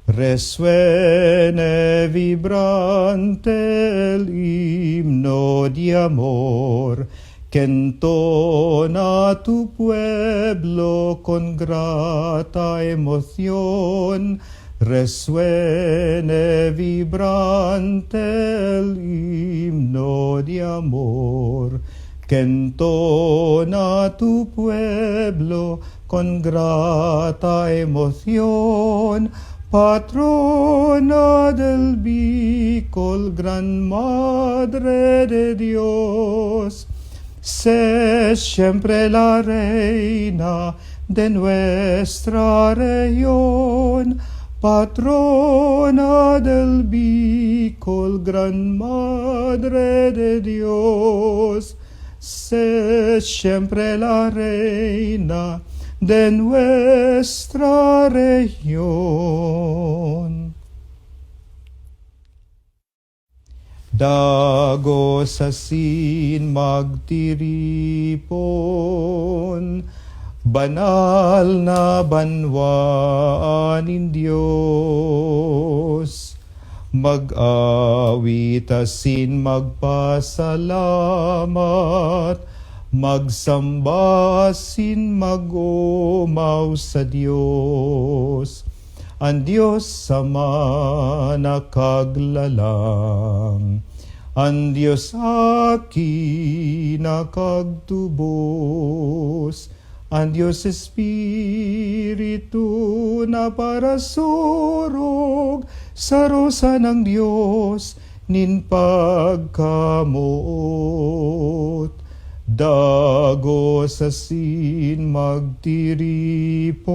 Resuene vibrante el himno de amor que entona tu pueblo con grata emoción. Resuene vibrante el himno de amor que entona tu pueblo con grata emoción. Patrona del Bicol, Gran Madre de Dios, sé siempre la reina de nuestra región. Patrona del Bicol, Gran Madre de Dios, sé siempre la reina de nuestra región. Dagos asin magtiripon, banal na banwanin Diyos. Mag-awit asin magpasalamat, magsamba sin mag-umaw sa Diyos. Ang Diyos sama nakaglalang, ang Diyos akin nakagtubos, ang Diyos Espiritu na para surog sa rosa ng Diyos nin pagkamuot. Dagos asin magtiripon,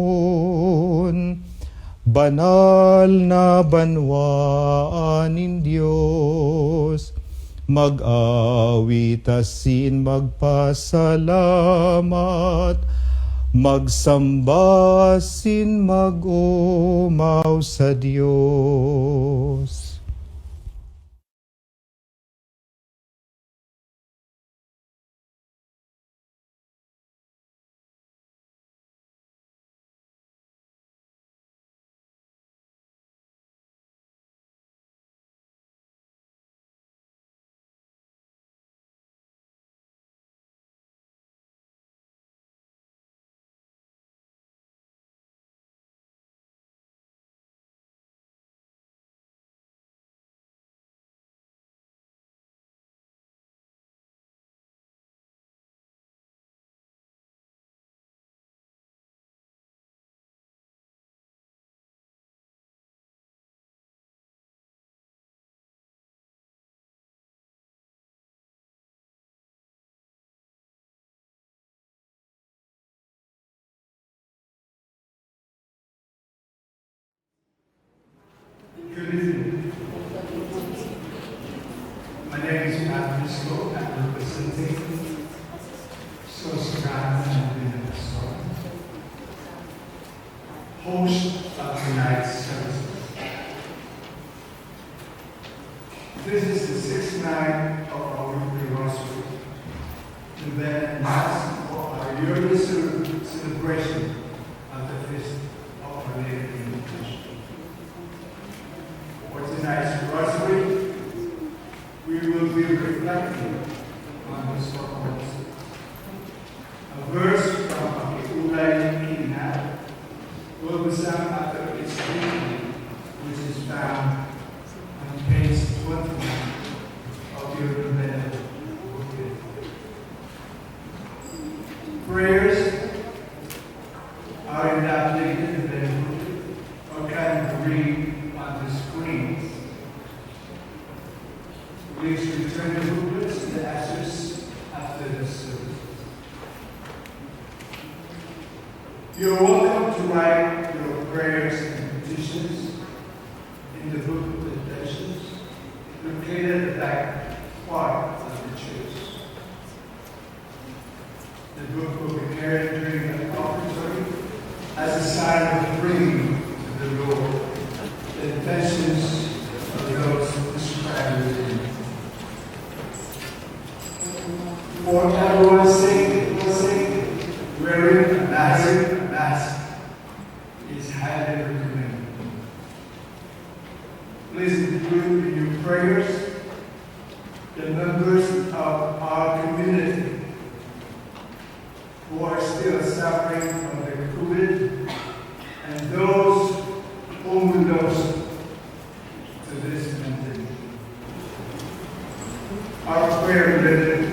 banal na banwaanin Diyos. Mag-awit asin magpasalamat, magsamba sin mag-umaw sa Diyos. Good evening. My name is Pat Briscoe. I'm representing Sosgan and Minnesota, host of tonight's service. This is the sixth night of our weekly rosary, and then Mass for our yearly celebration of the Feast of Our Lady of Invitation. For tonight's rosary, we will be reflecting on the Psalms. A verse from Ulay Inha will be sung after its reading, which is found on page 21 of your Rebellion booklet. Prayers are adapted in the booklet or can read on the screens. Please return the booklets to the ushers after the service. You're welcome to write your prayers and petitions in the book of petitions located at the back part of the church. The book will be carried during the offertory as a sign of bringing to the Lord the intentions of those described within. For everyone's sake, wearing a mask is highly recommended. the members of our community who are still suffering from the COVID, and those whom we lost to this pandemic. Our prayer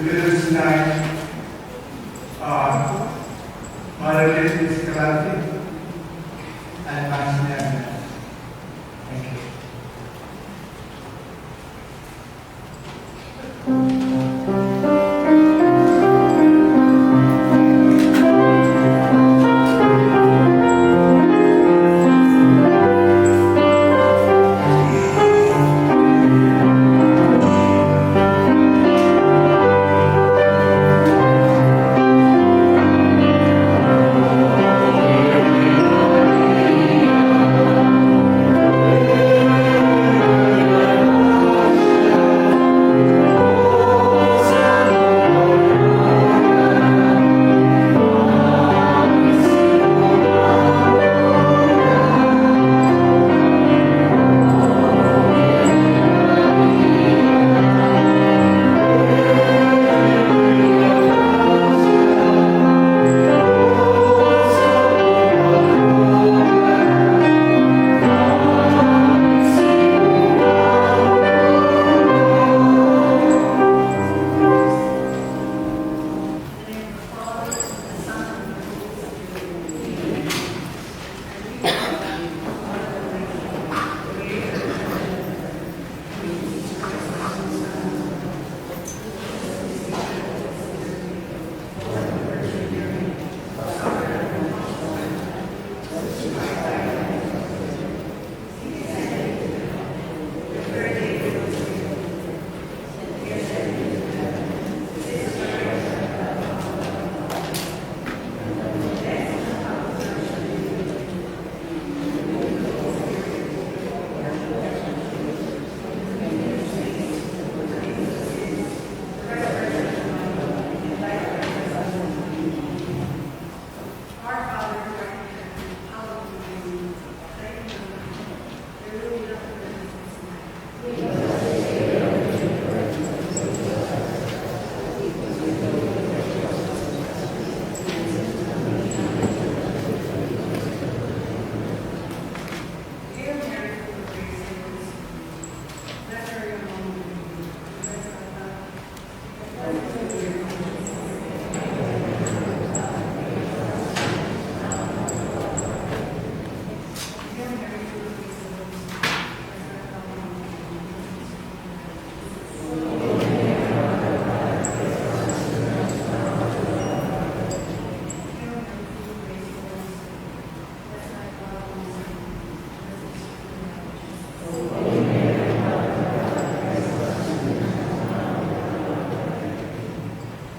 leaders tonight are Marilyn Escalante and Maximilian. Thank you.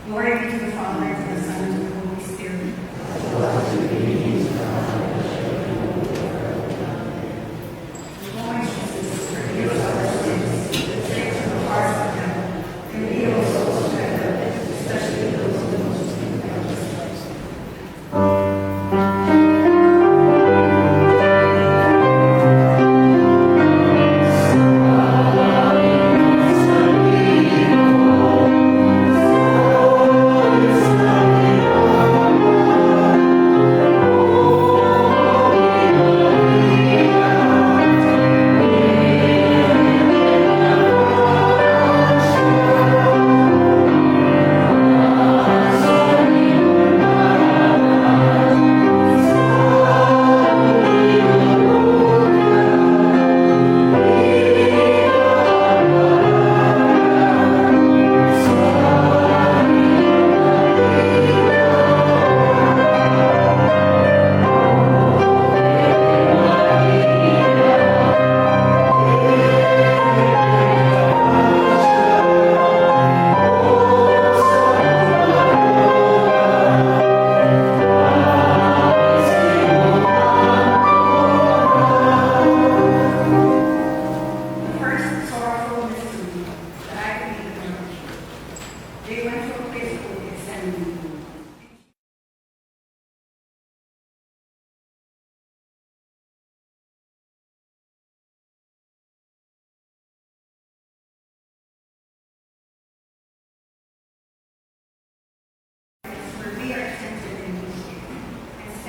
Glory be to the Father, and to the Son, and to the Holy Spirit. Lord Jesus, forgive us our sins, save from the hearts of hell, and lead all souls to heaven, especially those in the most need of mercy.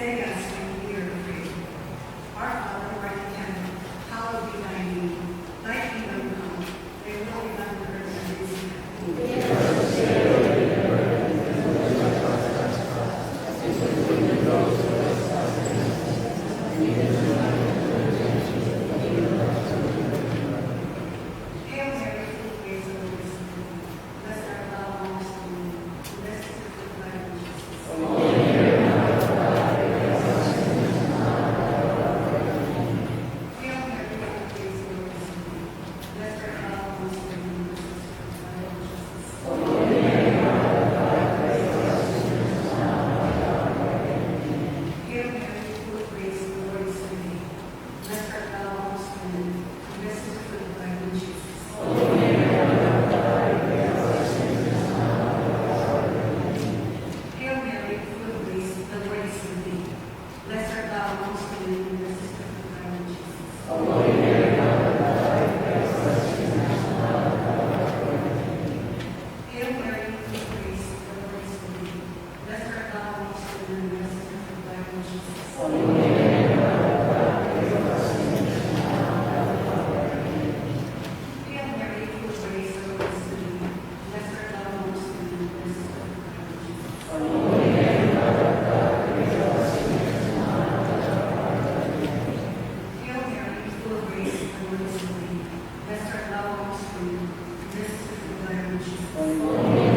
Save us when we are afraid. Our Father, who art in heaven, hallowed be thy name. Thy kingdom come, thy will be done on earth as it is in heaven. Hail Mary, full of grace, the Lord is with thee. Blessed art thou amongst women, and blessed is the fruit of thy womb, Jesus. Hail Mary, full of grace, the Lord is with thee. Blessed art thou amongst women, and blessed is the fruit of thy womb, Jesus. Hail Mary, full of grace, the Lord is with thee. Blessed art thou amongst women, and blessed is the fruit of thy womb, Jesus. Hail Mary, full of grace, the Lord is with thee. Blessed art thou amongst women, and blessed is the fruit of thy womb, Jesus. Hail Mary, full of grace, the Lord is with thee. Blessed art thou amongst women, and blessed is the fruit of thy womb, Jesus. Hail Mary, full of grace, the Lord is with thee. Blessed art thou amongst women, and blessed is the fruit of thy womb, Jesus. Hail Mary, full of grace, the Lord is with thee. Blessed art thou amongst women, and blessed is the fruit of thy womb, Jesus.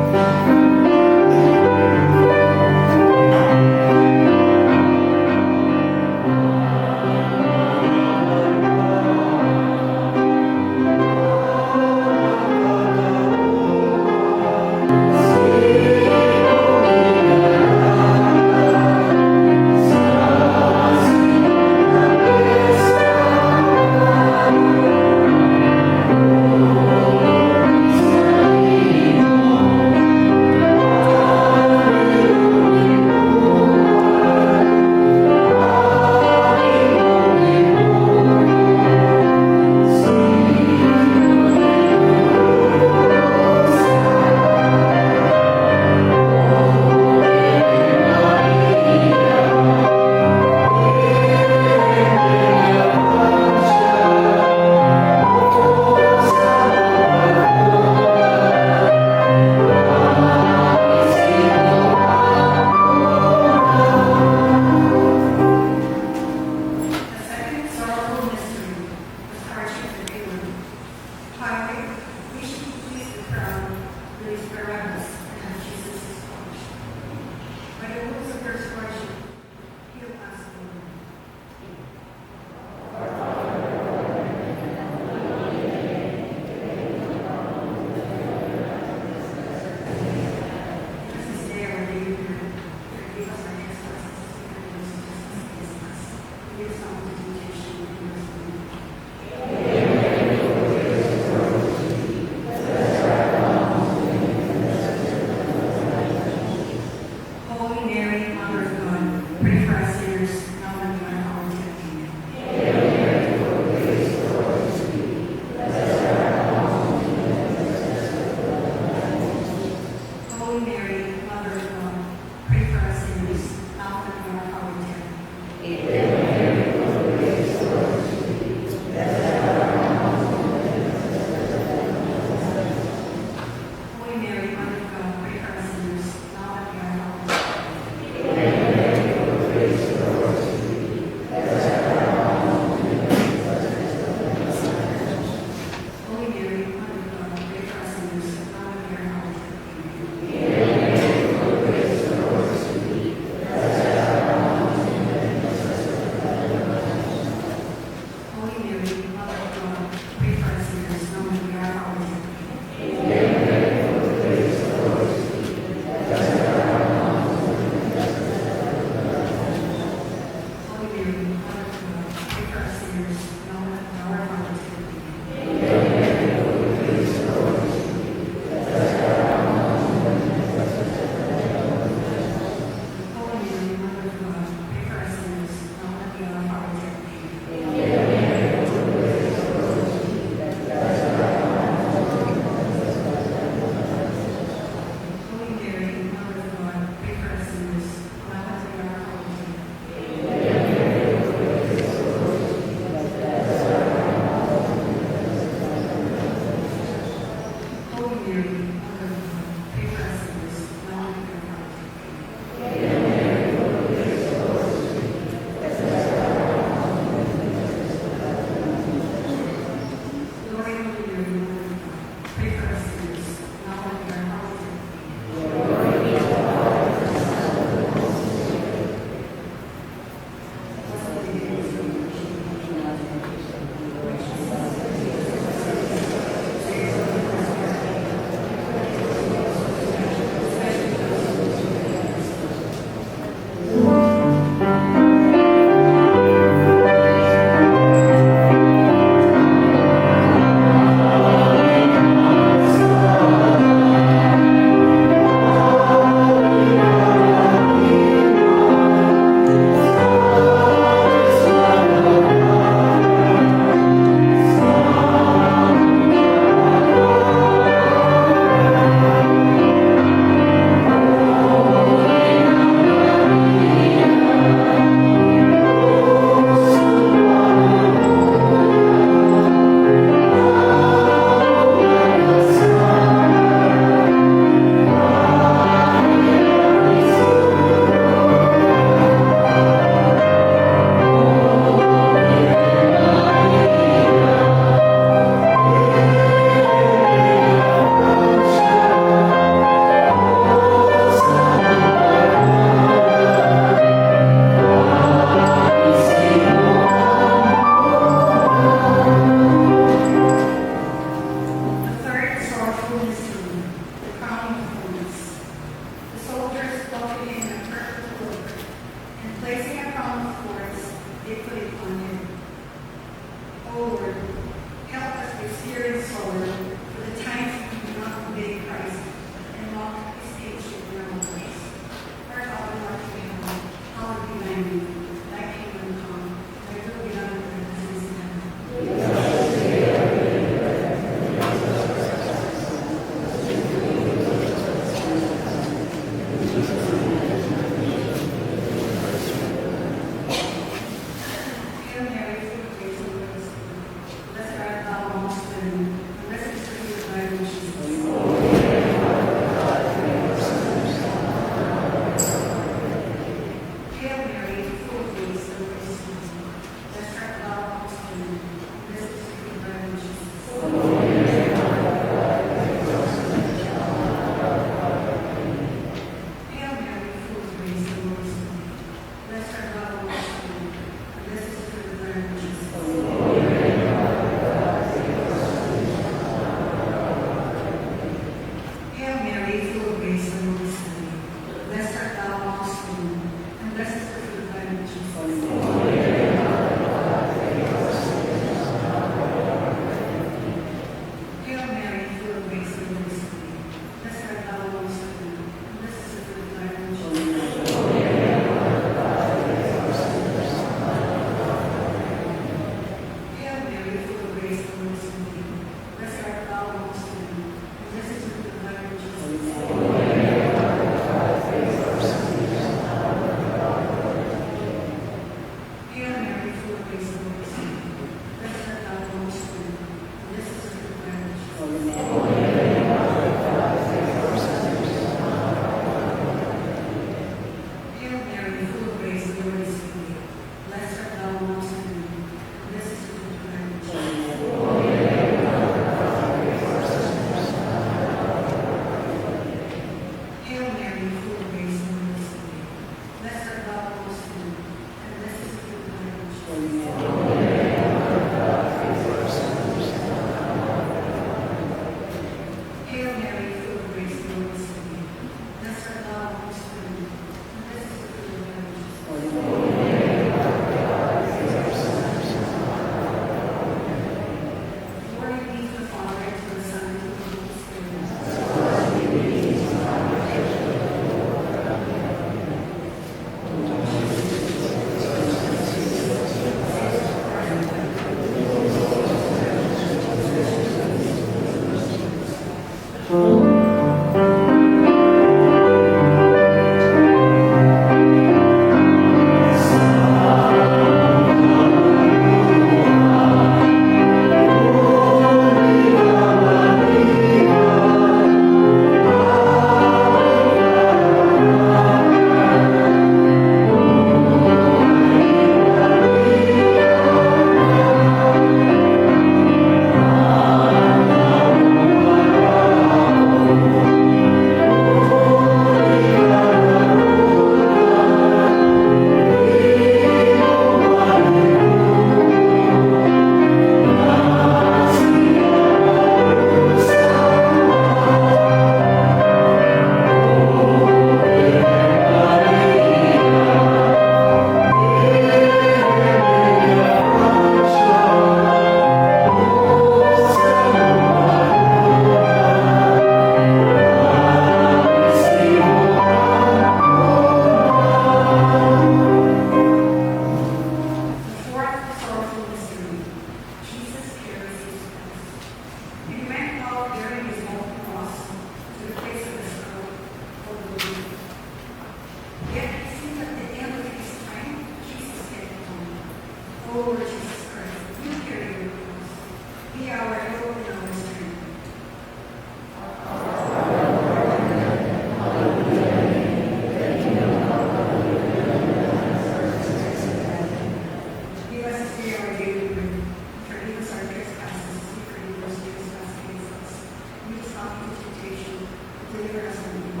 deliver us from evil.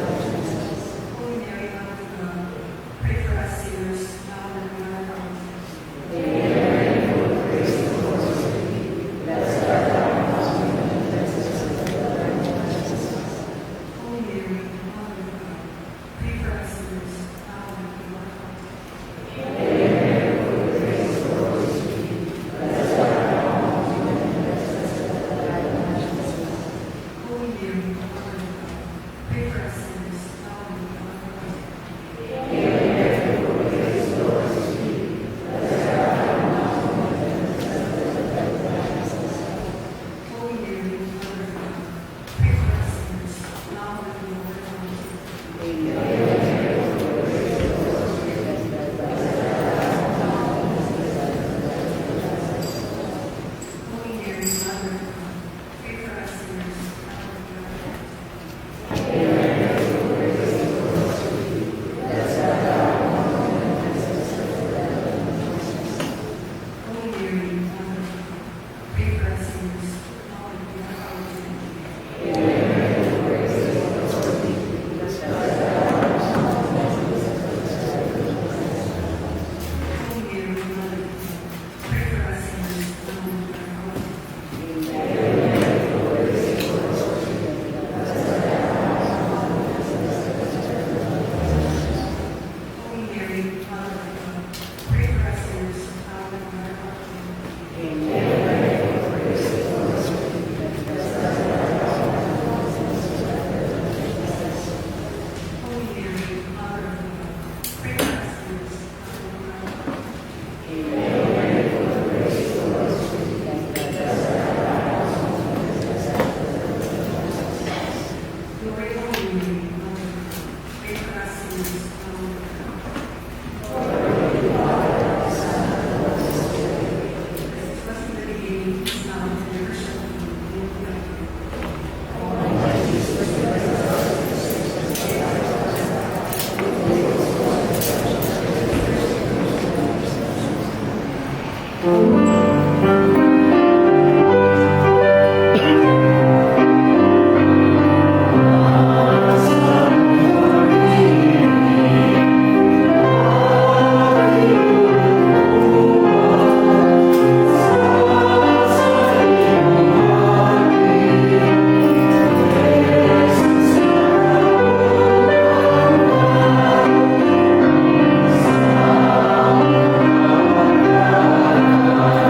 Holy Mary, Mother of God, pray for us sinners, now and at our hour. Holy Mary, Mother of God, pray for us sinners, now and at our hour. Holy Mary, Mother of God, pray for us sinners, now and at our hour. Holy Mary, Mother of God, pray for us sinners, now and at our hour. Holy Mary, Mother of God, pray for us sinners, now and at our hour. Holy Mary, Mother of God, pray for us sinners, now and at our hour. Holy Mary, Mother of God, pray for us sinners, now and at our hour. Holy Mary, Mother of God, pray for us sinners, now and at our hour. Holy Mary, Mother of God, pray for us sinners, now and at our hour. Glory, Holy Mary, Mother of God, pray for us sinners, now and at our hour. As it was in the beginning, is now, and ever shall be, world without end.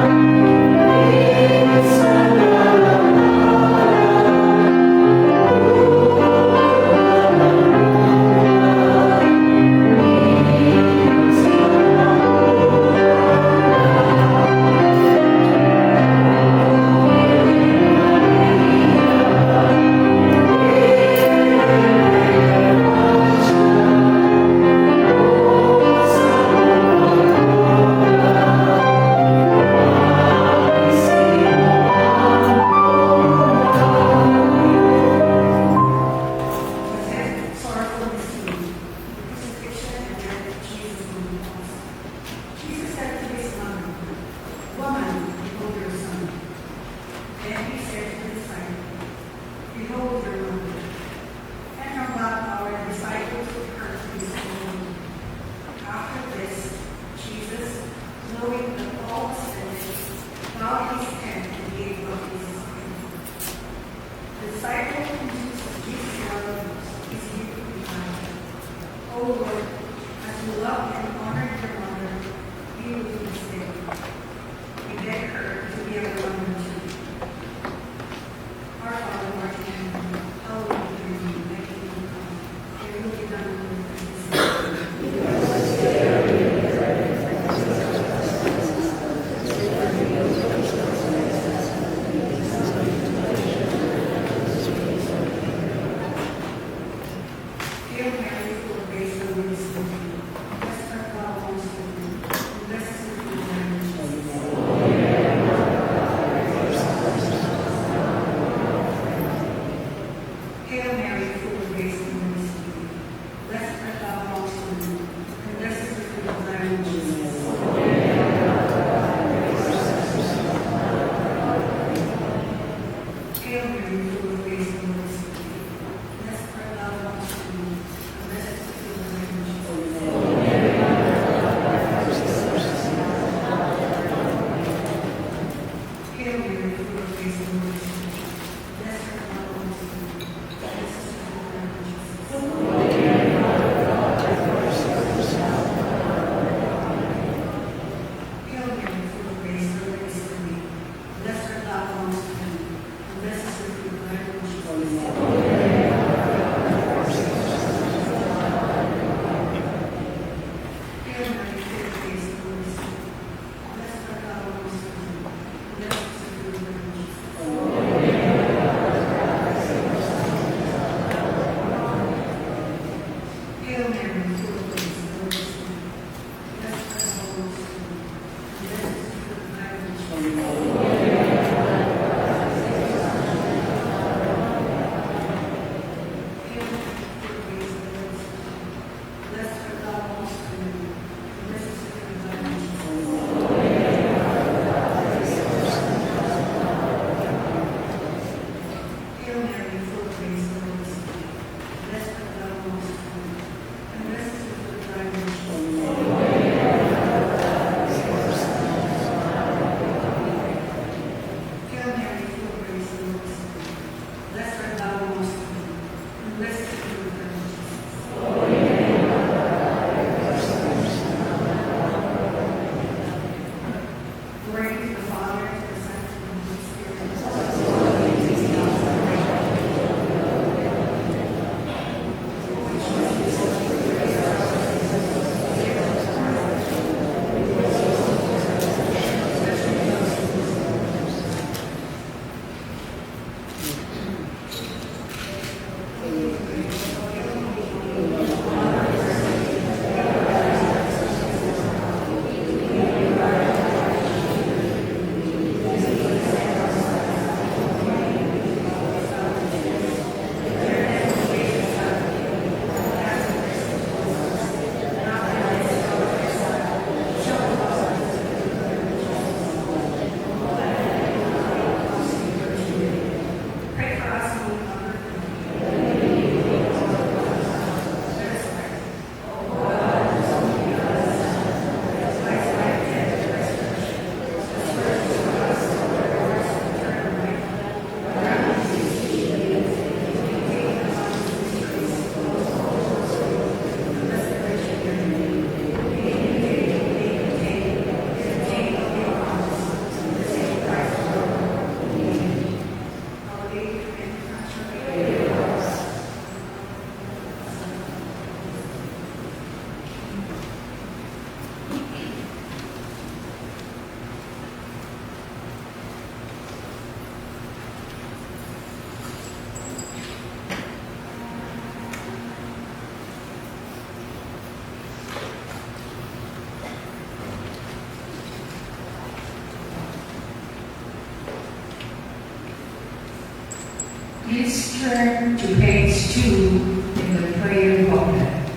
Please turn to page 2 in the prayer booklet.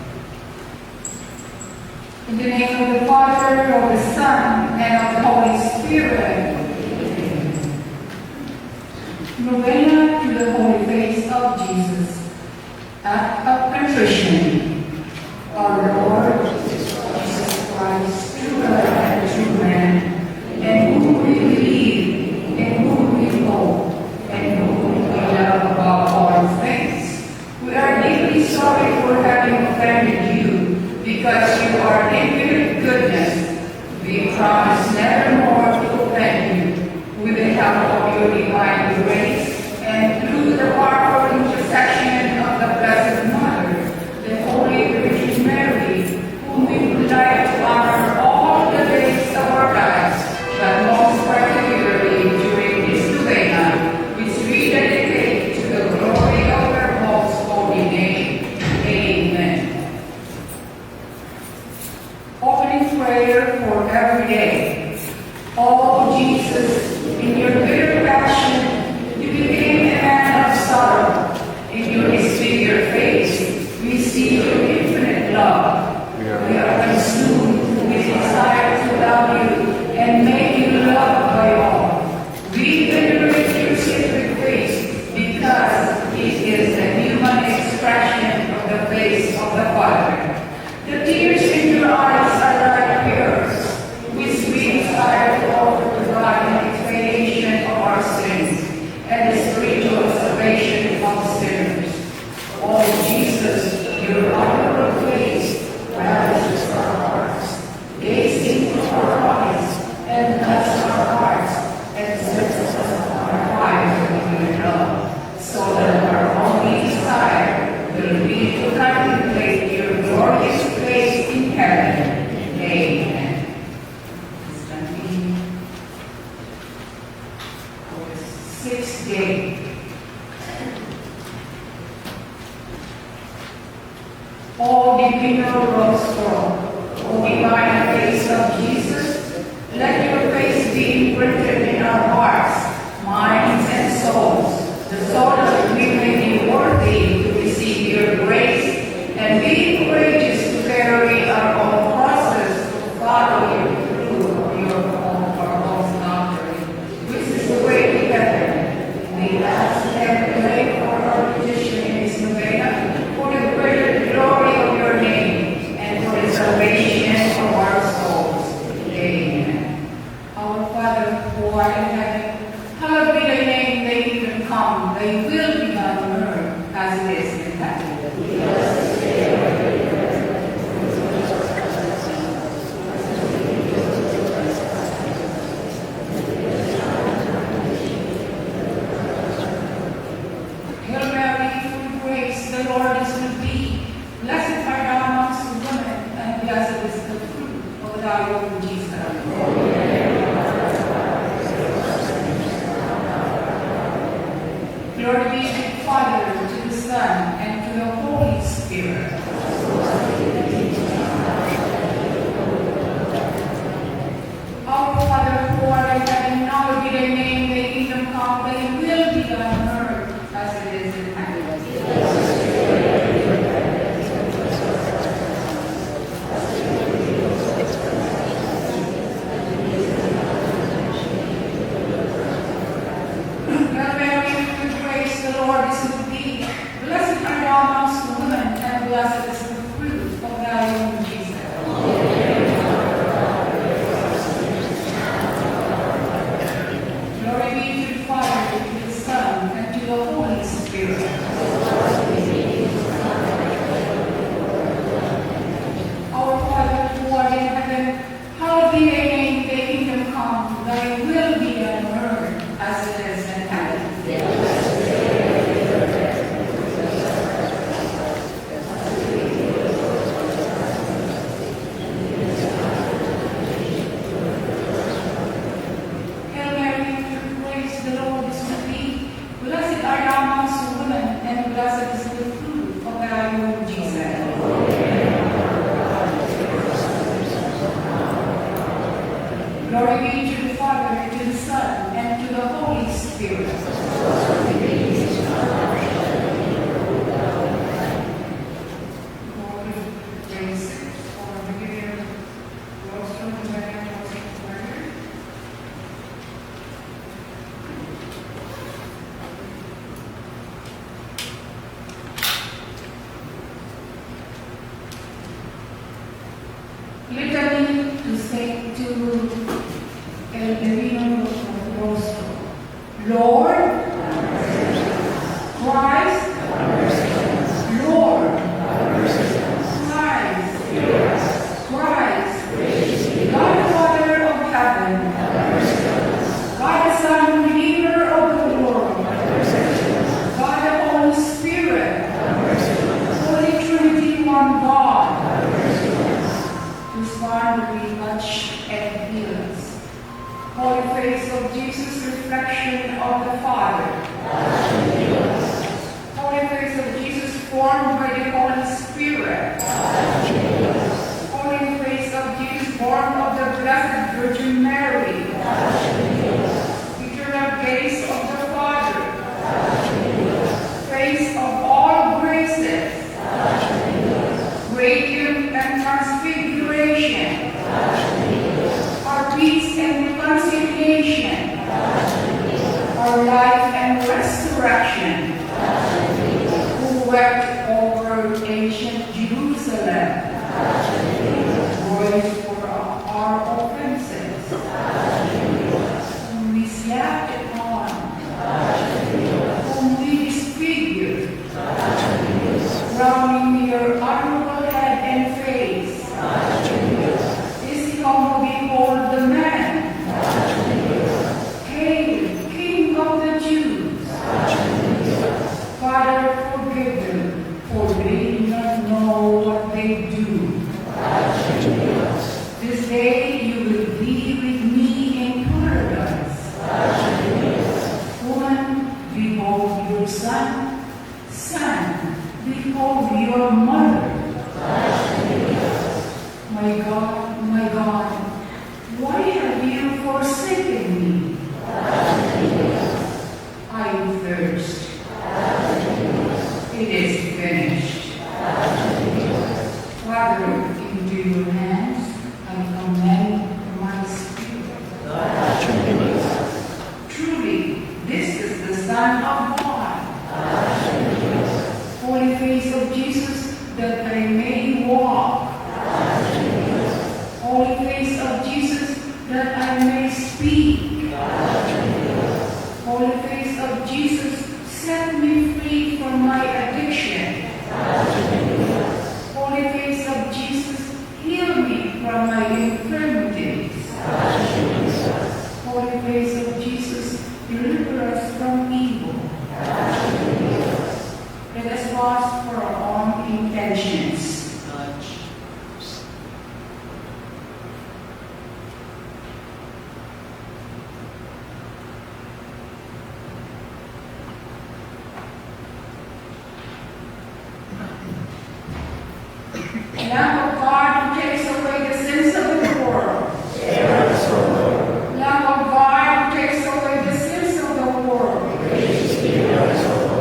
In the name of the Father, of the Son, and of the Holy Spirit. Novena to the Holy Face of Jesus. Act of contrition. Our Lord Jesus Christ, true God and true man, and whom we believe, and whom we hope, and whom we love above all things. We are deeply sorry for having offended you, because you are infinite goodness. We promise never more to offend you. With the help of your divine grace, and through the powerful intercession of the Blessed Mother, the Holy Virgin Mary, whom we would like to honor all the days of our lives, but most particularly during this novena, which we dedicate to the glory of her most holy name. Amen. Opening prayer for every day. Oh Jesus, in your bitter passion, you became a man of sorrow. In your disfigured face, we see your infinite love. We are consumed with desire to love you and make you loved by all. We venerate your sacred face because it is the human expression of the face of the Father. The tears in your eyes are like tears, with sweet desire to offer to God an expiation of our sins and the spiritual salvation of sinners. Oh Jesus, your honorable face rouses our hearts, gaze into our eyes, and touches our hearts, and sets us on fire with your love, so that our only desire will be to contemplate your glorious face in heaven. Amen. Standing for the sixth day. O divinal rostrum, O divine face of Jesus, let your face be imprinted Father who art in heaven, hallowed be thy name, thy kingdom come, thy will be done on earth as it is in heaven. Hail Mary, full of grace, the Lord is with thee. Blessed art thou amongst women, and blessed is the fruit of thy womb, Jesus. Glory be to the Father, to the Son, and to the Holy Spirit. Our Father who art in heaven, hallowed be thy name, thy kingdom come, thy will be done on earth as it is in heaven. Hail Mary, full of grace, the Lord is with thee. Blessed art thou amongst women, and blessed is the fruit of thy womb, Jesus. Glory be to the Father, to the Son, and to the Holy Spirit. Our Father who art in heaven, hallowed be thy name, thy kingdom come, thy will be done on earth as it is in heaven. Hail Mary, full of grace, the Lord is with thee. Blessed art thou amongst women, and blessed is the fruit of thy womb, Jesus. Glory be to the Father, to the Son, and to the Holy Spirit. Lord, grace for the giver, Lord's from the man, Lord's from the murder. Litany to say to El Divino Rostro. Lord, Christ, Lord, Christ, Christ, God Father of heaven, God the Son, Redeemer of the world, God the Holy Spirit, Holy Trinity, one God, whose bond we touch and heals. Holy face of Jesus, reflection of the Father. Holy face of Jesus, formed by the Holy Spirit. Holy face of Jesus, born of the Blessed Virgin Mary. Eternal gaze of the Father. Face of all graces. Radiant and transfiguration. Our peace and reconciliation. Our life and resurrection. Who wept over ancient Jerusalem. Voice for our offenses. Whom we slapped upon. Whom we disfigured. Crowning your honorable head and face. Is he come to behold the man? Hail, King of the holy face of Jesus, deliver us from evil. Let us pause for our own intentions. Lamb of God who takes away the sins of the world. Lamb of God who takes away the sins of the world.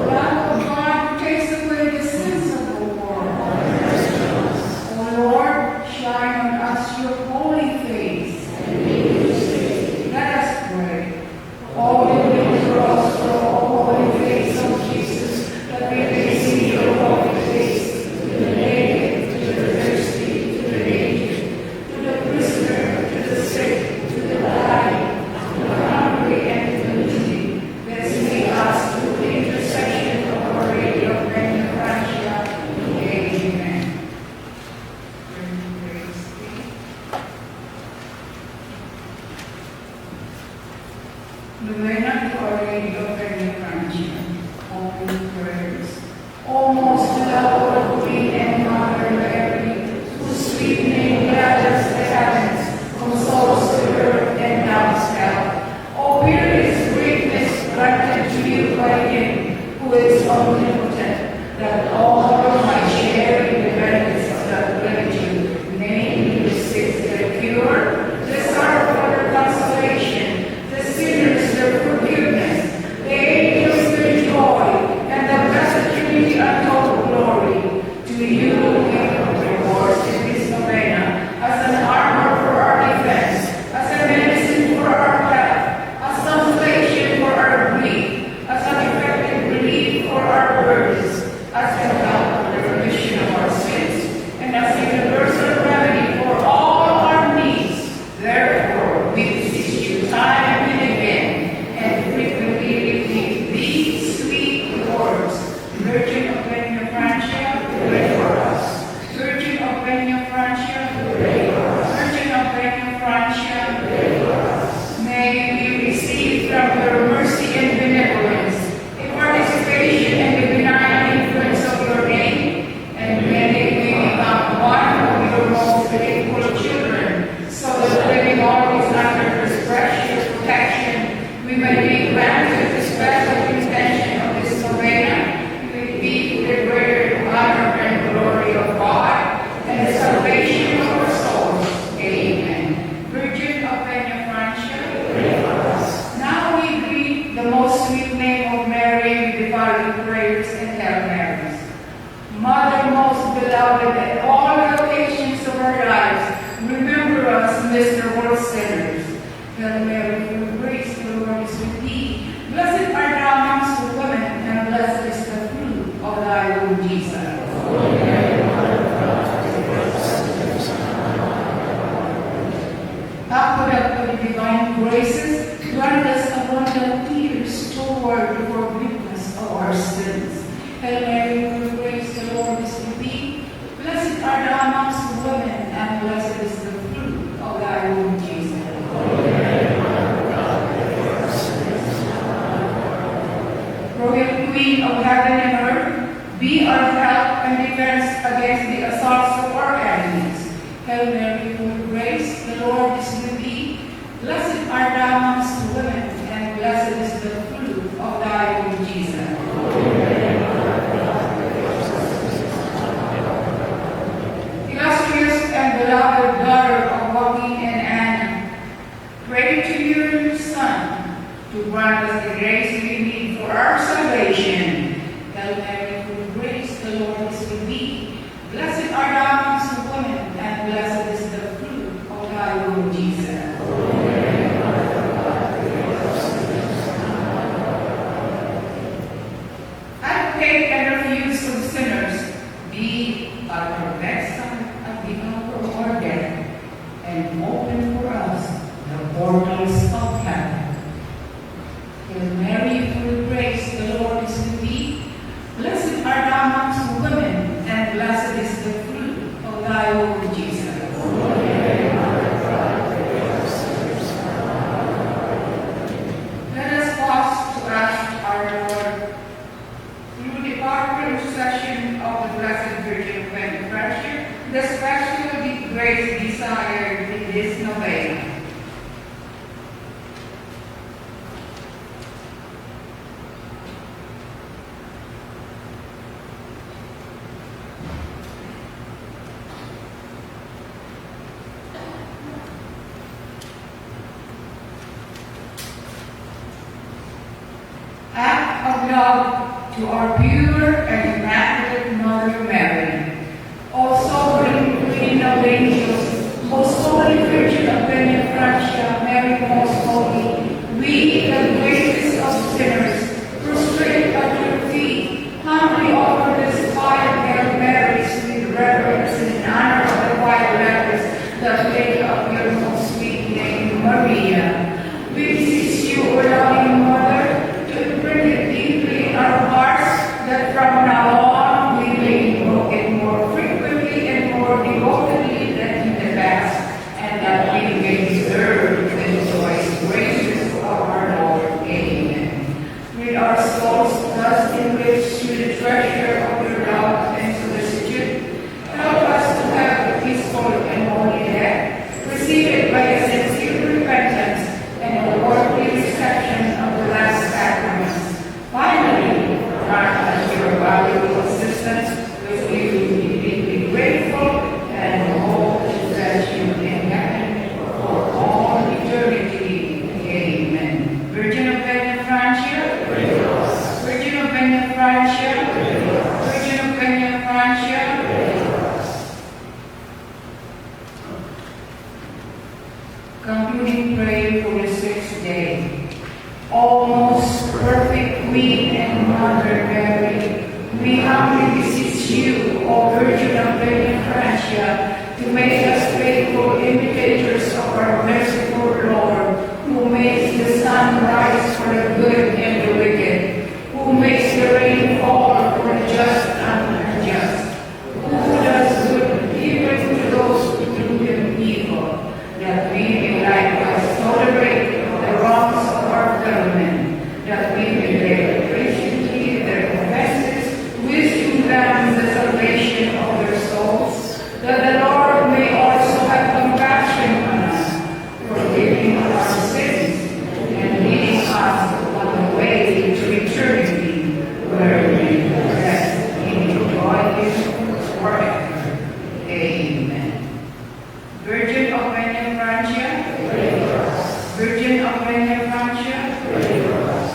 Lamb of God who takes away the sins of the world. O Lord, shine on us your holy face. Let us pray. Holy deliver us from the holy face of Jesus, that we may see your holy face. To the naked, to the thirsty, to the aged, to the prisoner, to the sick, to the dying, to the hungry and to the needy. Bless me us through the intercession of our Lady of Benefrancia. Amen. Praise be. Novena to Our Lady of Benefrancia. Open prayers. O most beloved Queen and Mother Mary, whose sweet name gathers the heavens, consoles the earth and doubts hell. O fearless greatness granted to you by Him who is omnipotent, that all might share in the benefits of that gratitude, namely the sick their cure, the sorrowful their consolation, the sinners their forgiveness, the angels their joy, and the blessed Trinity untold glory. To you we give rewards in this novena, as an armor for our defense, as a medicine for our health, as consolation for our grief, as an effective relief for our burdens, as a help for the remission of our sins, and as a universal remedy for all our needs. Therefore, we beseech you time and again, and frequently repeat these sweet words. Virgin of Benefrancia, pray for us. Virgin of Benefrancia, pray for us. Virgin of Benefrancia, pray for us. May we receive from your mercy and benevolence a participation in the benign influence of your name, and may we become one of your most faithful children, so that living always under His precious protection, we may be granted the special intention of this novena, with be the greater honor and glory of God, and the salvation of our souls. Amen. Virgin of Benefrancia, pray for us. Now we greet the most sweet name of Mary with the following prayers and Hail Marys. Mother most beloved, at all the occasions of our lives, remember us, miserable sinners. Hail Mary, full of grace, the Lord is with thee. Blessed art thou amongst the women, and blessed is the fruit of thy womb, Jesus. Aqueduct of divine graces, grant us abundant tears toward the forgiveness of our sins. Hail Mary, full of grace, the Lord is with thee. Blessed art thou amongst the women, and blessed is the fruit of thy womb, Jesus. Royal Queen of heaven and earth, be our help and defense against the assaults of our enemies. Hail Mary, full of grace, the Lord is with thee. Blessed art thou amongst the women, and blessed is the fruit of thy womb, Jesus. Illustrious and beloved daughter of Joaquin and Anna, pray to your Son to grant us the grace we need for our salvation. Hail Mary, full of grace, the Lord is with thee. Blessed art thou amongst the women, and blessed is the fruit of thy womb, Jesus. Advocate and refuge of sinners, be our protection at the hour of our death, and open for us the portals of heaven. Hail Mary, full of grace, the Lord is with thee. Blessed love to our pure and immaculate Mother Mary. Also, Queen of Angels, most holy Virgin of Benefrancia, Mary most holy, we, the greatest of sinners, prostrate at your feet, humbly offer this five Hail Marys with reverence and in honor of the five letters that make up your most sweet name, Maria. We beseech you, O loving Mother, to imprint it deeply in our hearts, that from now on we may invoke it more frequently and more devotedly than in the past, and that we may deserve the joyous graces of our Lord. Amen. With our souls thus enriched through the treasure of your love and solicitude, help us to have a peaceful and holy death, preceded by a sincere repentance and a worthy reception of the last sacraments. Finally, grant us your valuable assistance, which we will be deeply grateful and hope to possess you in heaven for all eternity. Amen. Virgin of Benefrancia, pray for us. Virgin of Benefrancia, pray for us. Virgin of Benefrancia, pray for us. Concluding prayer for the sixth day. O most perfect Queen and Mother Mary, we humbly beseech you, O Virgin of Benefrancia, to make us faithful imitators of our merciful Lord, who makes the sun rise for the good and the wicked, who makes the rain fall for the just and the unjust, who does good even to those who do them evil, that we may likewise tolerate the wrongs of our fellow men, that we may bear patiently their offenses, wishing them the salvation of their souls, that the Lord may also have compassion on us, forgiving our sins, and leading us on the way to eternity, where we will rest in enjoy Him forever. Amen. Virgin of Benefrancia, pray for us. Virgin of Benefrancia, pray for us.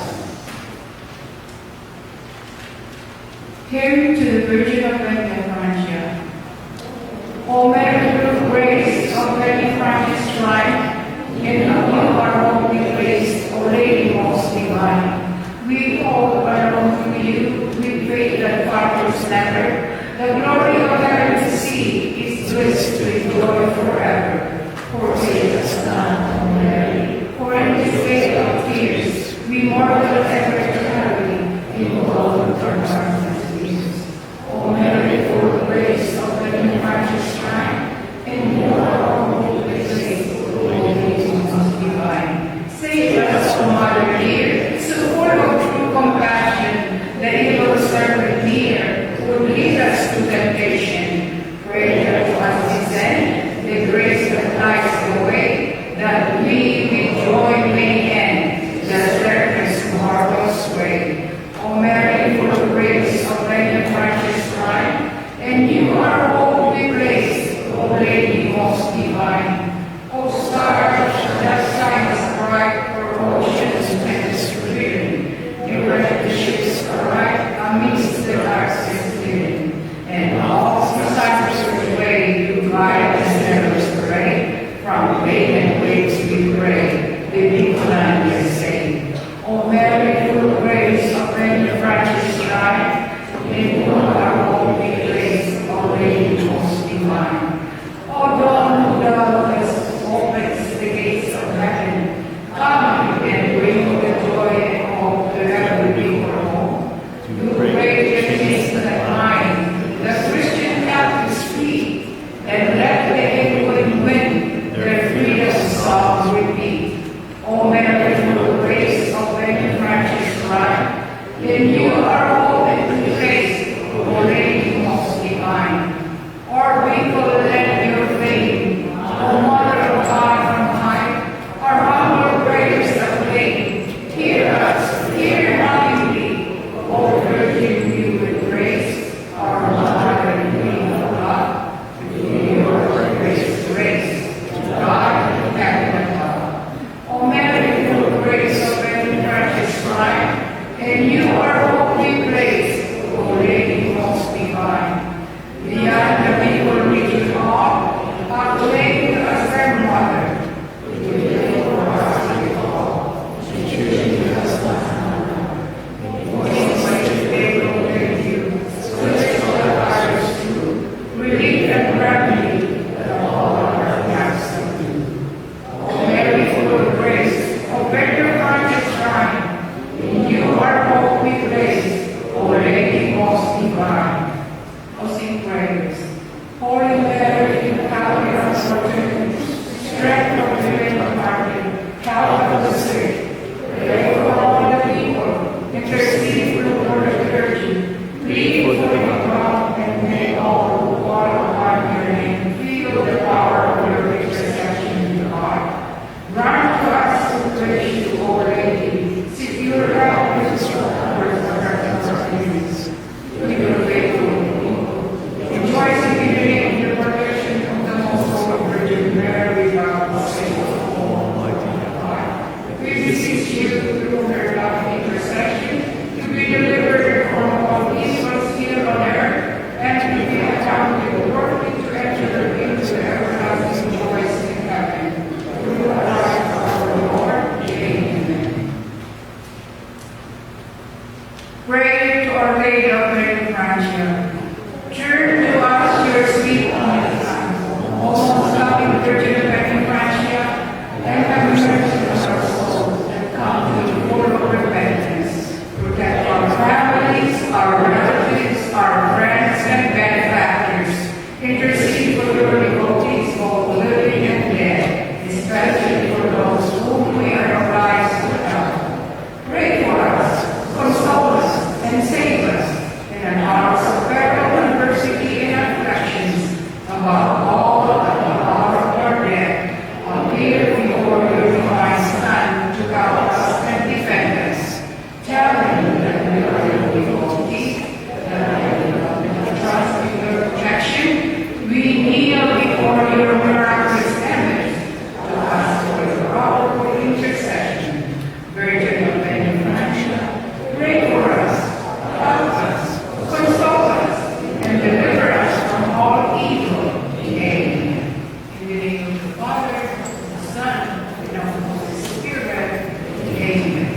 Hymn to the Virgin of Benefrancia. O Mary, full of grace, of Benefrancia's shrine, in whom you are only placed, O Lady most divine. We all belong to you, with faith that fathers never. The glory of heaven to see is bliss to enjoy forever. Forsake us not, O Mary, for in this day of tears, we mortal ever carry in all of our darkness Jesus. O Mary, full of grace, of Benefrancia's shrine, in you are all placed, O Lady most divine. Save us, O Mother dear, so full of true compassion, the evil servant near, would lead us to temptation. Pray that once descend the grace that lights the way, that we with joy may end the darkness mortal sway. O Mary, full of grace, of Benefrancia's shrine, and you are wholly graced, O Lady most divine. O star that shines bright for oceans and spring, direct the ships aright amidst the dark clearing, and all the cypress way you guide the sinners pray, from maiden waves we pray, living land is saved. O Mary, full of grace, of Benefrancia's shrine, in whom our holy grace, O Lady most divine. O dawn who doubtless opens the gates of heaven, come and bring the joy and hope to every people home. Do great things that bind the Christian captives free, and let the inward wind their freedom song repeat. O Mary, full of grace, of Benefrancia's shrine, in you are all in grace, O Lady most divine. Our people lend your fame, O Mother of God from high, our humble prayers of faith. Hear us, hear lovingly, O Virgin, you with grace, our Mother and Queen of God, to your grace, to God and heaven above. O Mary, full of grace, of Benefrancia's shrine, and you are beseech you through her loving intercession to be delivered from all evils here on earth and to be accounted worthy to enter into the everlasting joys in heaven. Through Christ our Lord. Amen. Pray to Our Lady of Great Francia. Turn to us your sweet only Son, O most loving Virgin of Great Francia, and have mercy on our souls and come to the Lord of repentance. Protect our families, our relatives, our friends, and benefactors. Intercede for your devotees, both living and dead, especially for those whom we are obliged to help. Pray for us, console us, and save us in an hour of peril and persecution and afflictions, above all at the hour of our death. Appear before your divine Son to guard us and defend us. Tell him that we are your devotees, that we love trust in your protection. We kneel before your miraculous image to ask for your powerful intercession. Virgin of Many Francia, pray for us, help us, console us, and deliver us from all evil. Amen. In the name of the Father, the Son, and of the Holy Spirit. Amen.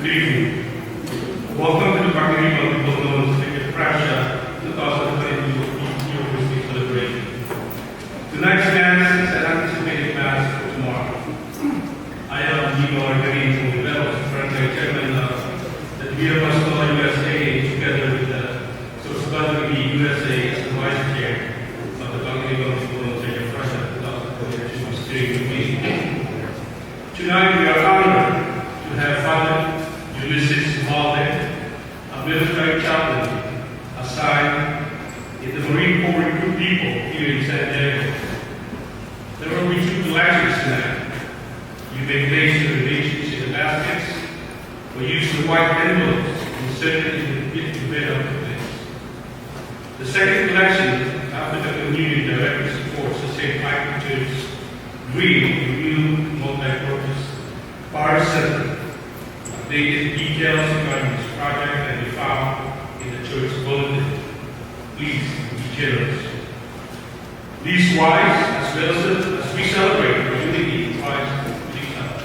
Good evening. Welcome to the Pagdiriman People known as the Prasha 2022 University celebration. Tonight's Mass is an anticipated Mass for tomorrow. I am Nino Argarin from the Bells, currently chairman of the Via Pastola USA, together with the Society USA as the vice chair of the Pagdiriman People known as the Prasha 2022 steering committee. Tonight we are honored to have Father Ulysses Valde, a military chaplain assigned in the Marine Corps Recruit Depot here in San Diego. There will be 2 collections tonight. You may place your donations in the baskets or use the white envelopes and send it in the bed of the place. The second collection, after the communion, directly supports the St. Michael Church's green, new, multi-purpose bar center. Updated details regarding this project can be found in the church bulletin. Please be generous. These wise, as well as we celebrate the unity in Christ, please help.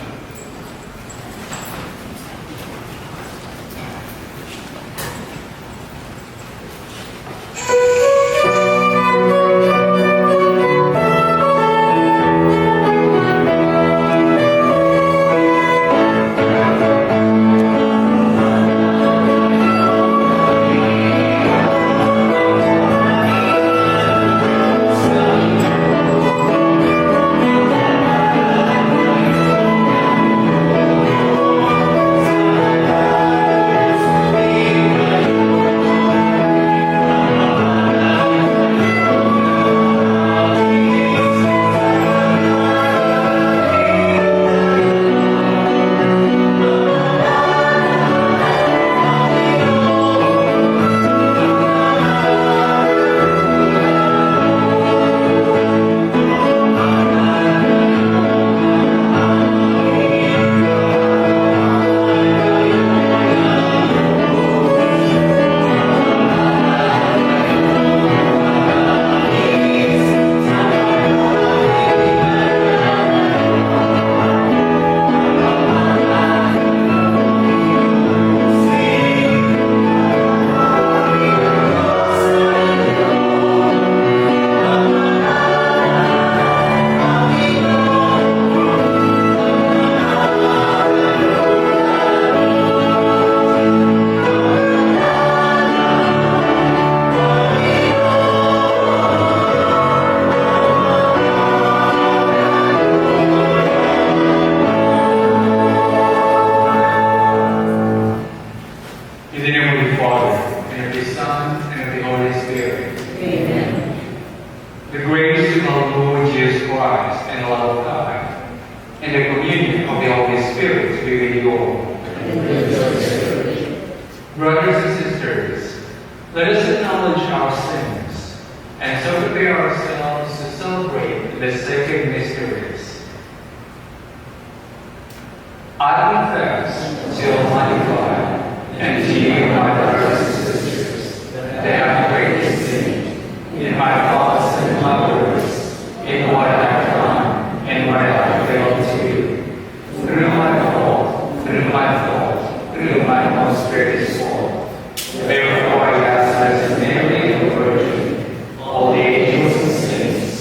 All the angels and saints,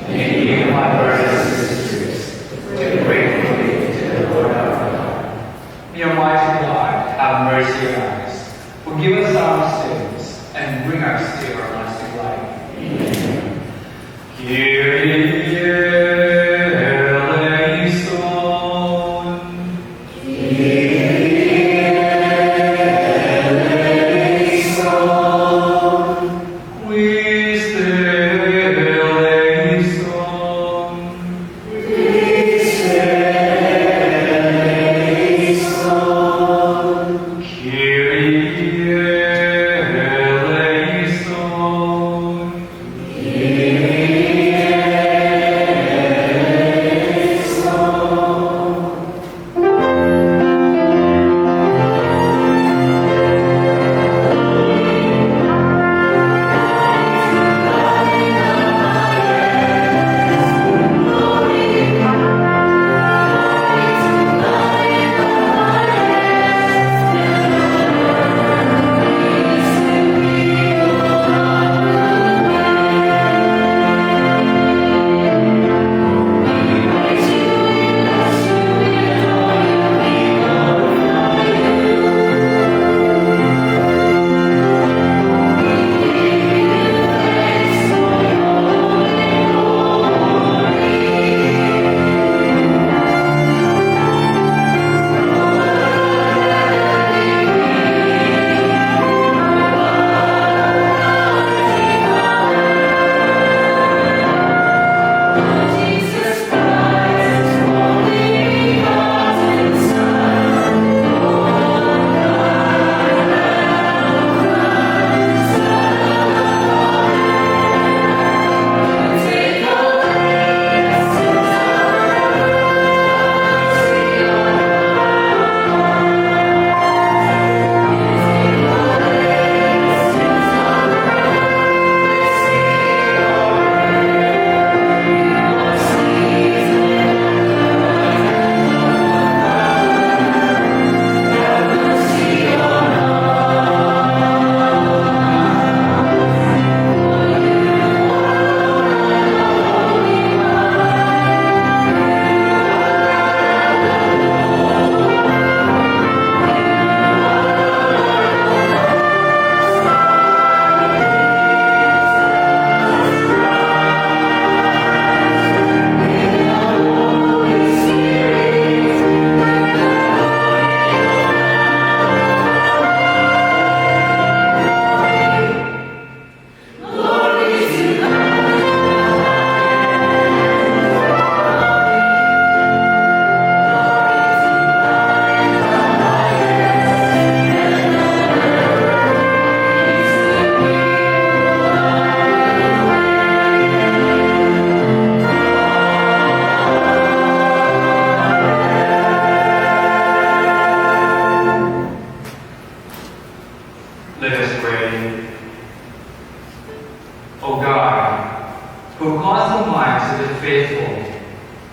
and even my brothers and sisters.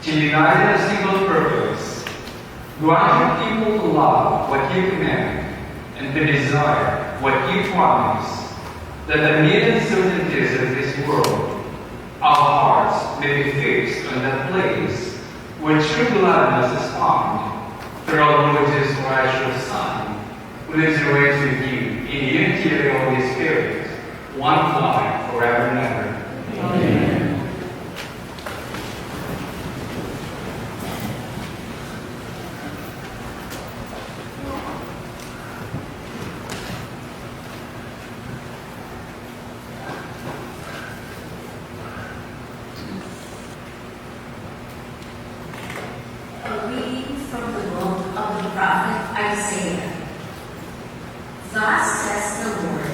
to unite in a single purpose. Grant your people to love what you command and to desire what you promise, that amid uncertainties of this world, our hearts may be fixed on that place where true gladness is found, through our Lord Jesus Christ, your Son, who lives and reigns with you in unity of the Holy Spirit, one God, forever and ever. Amen. A reading from the book of the prophet Isaiah. Thus says the Lord,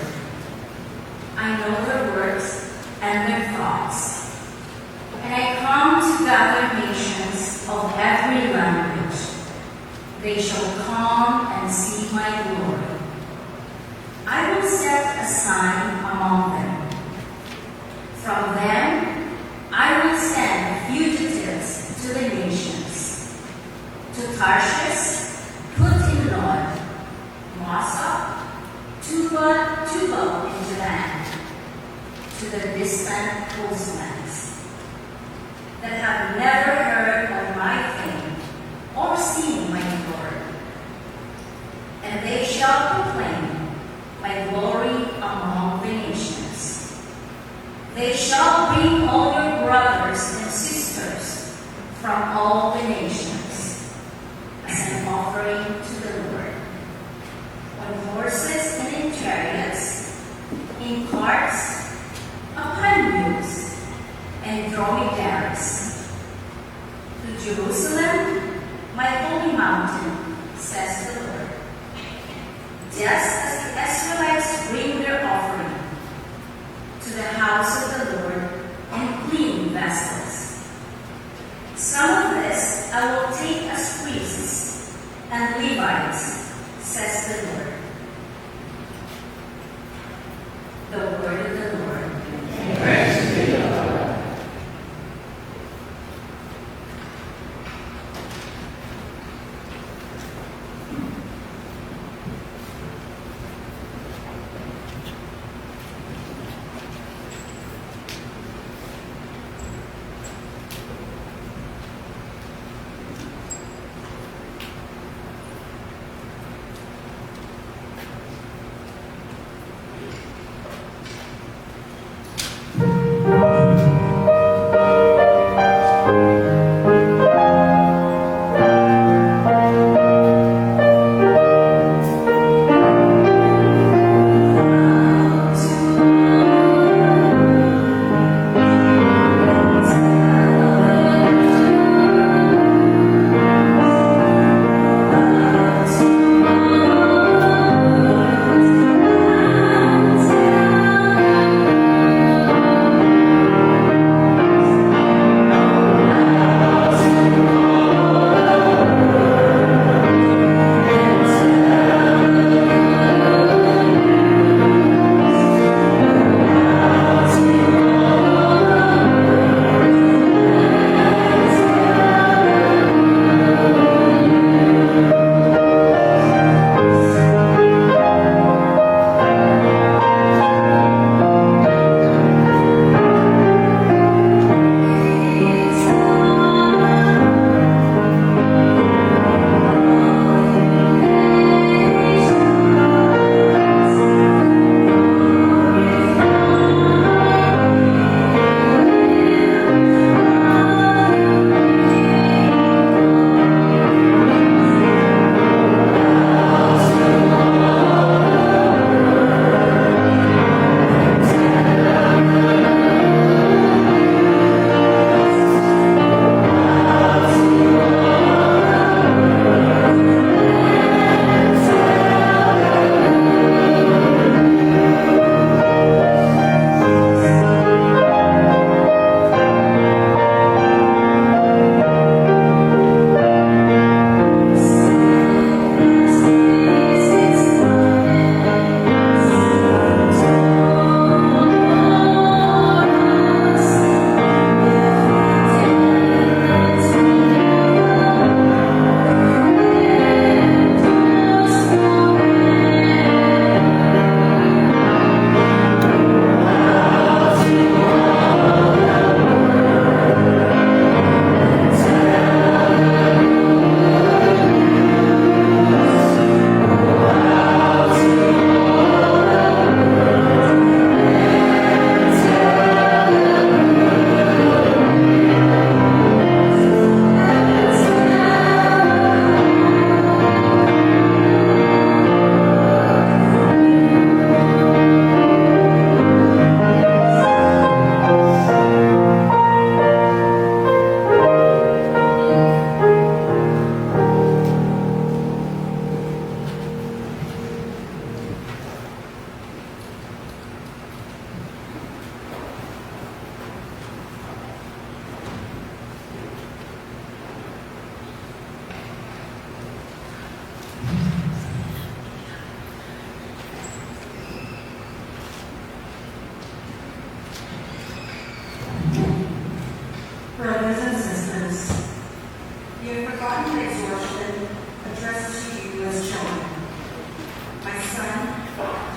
I know their works and their thoughts, and I come to gather nations of every language. They shall come and see my glory. I will set a sign among them. From them I will send fugitives to the nations. To Tarshish, put in Lord, Mossa, Tubal into land, to the distant coastlands, that have never heard of my fame or seen my glory. And they shall proclaim my glory among the nations. They shall bring all your brothers and sisters from all the nations as an offering to the Lord, on horses and in chariots, in carts, upon mules, and dromedaries. To Jerusalem, my holy mountain, says the Lord. Just as the Israelites bring their offering to the house of the Lord in clean vessels, some of this I will take as priests and Levites, says the Lord. The word of the Lord. Thanks be to God.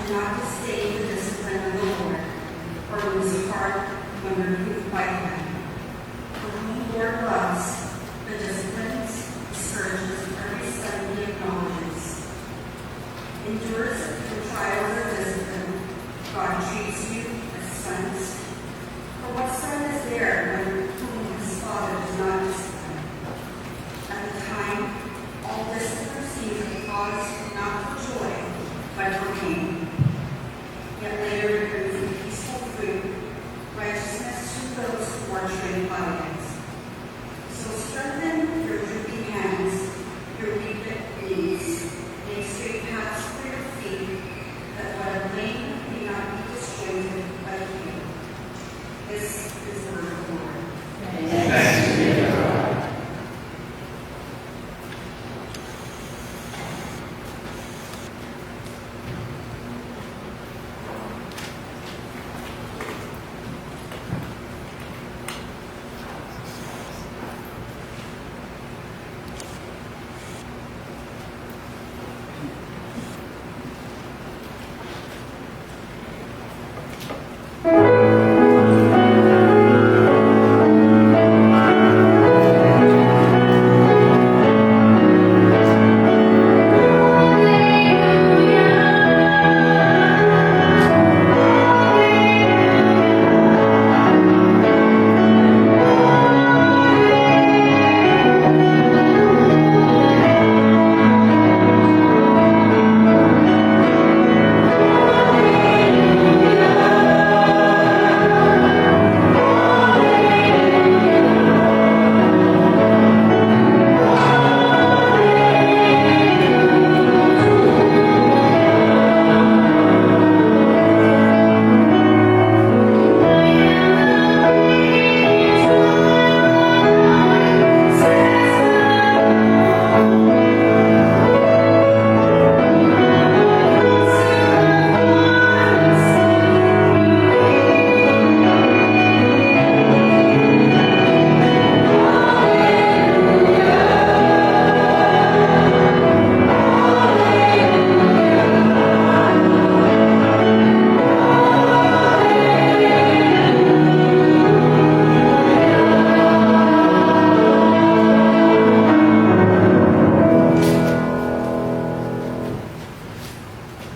and not to stay the discipline of the Lord, or lose heart when reproved by him. For whom the Lord loves, the disciplines, scourges every son he acknowledges. Endures the trials of discipline. God treats you as sons. For what son is there when whom his father does not discipline? At the time, all discipline received a cause not for joy, but for pain. Yet later it brings a peaceful fruit, righteousness to those who are trained by it. So strengthen your drooping hands, your weak knees, make straight paths for your feet, that what are lame may not be disjointed by you. This is the word of the Lord. Thanks be to God.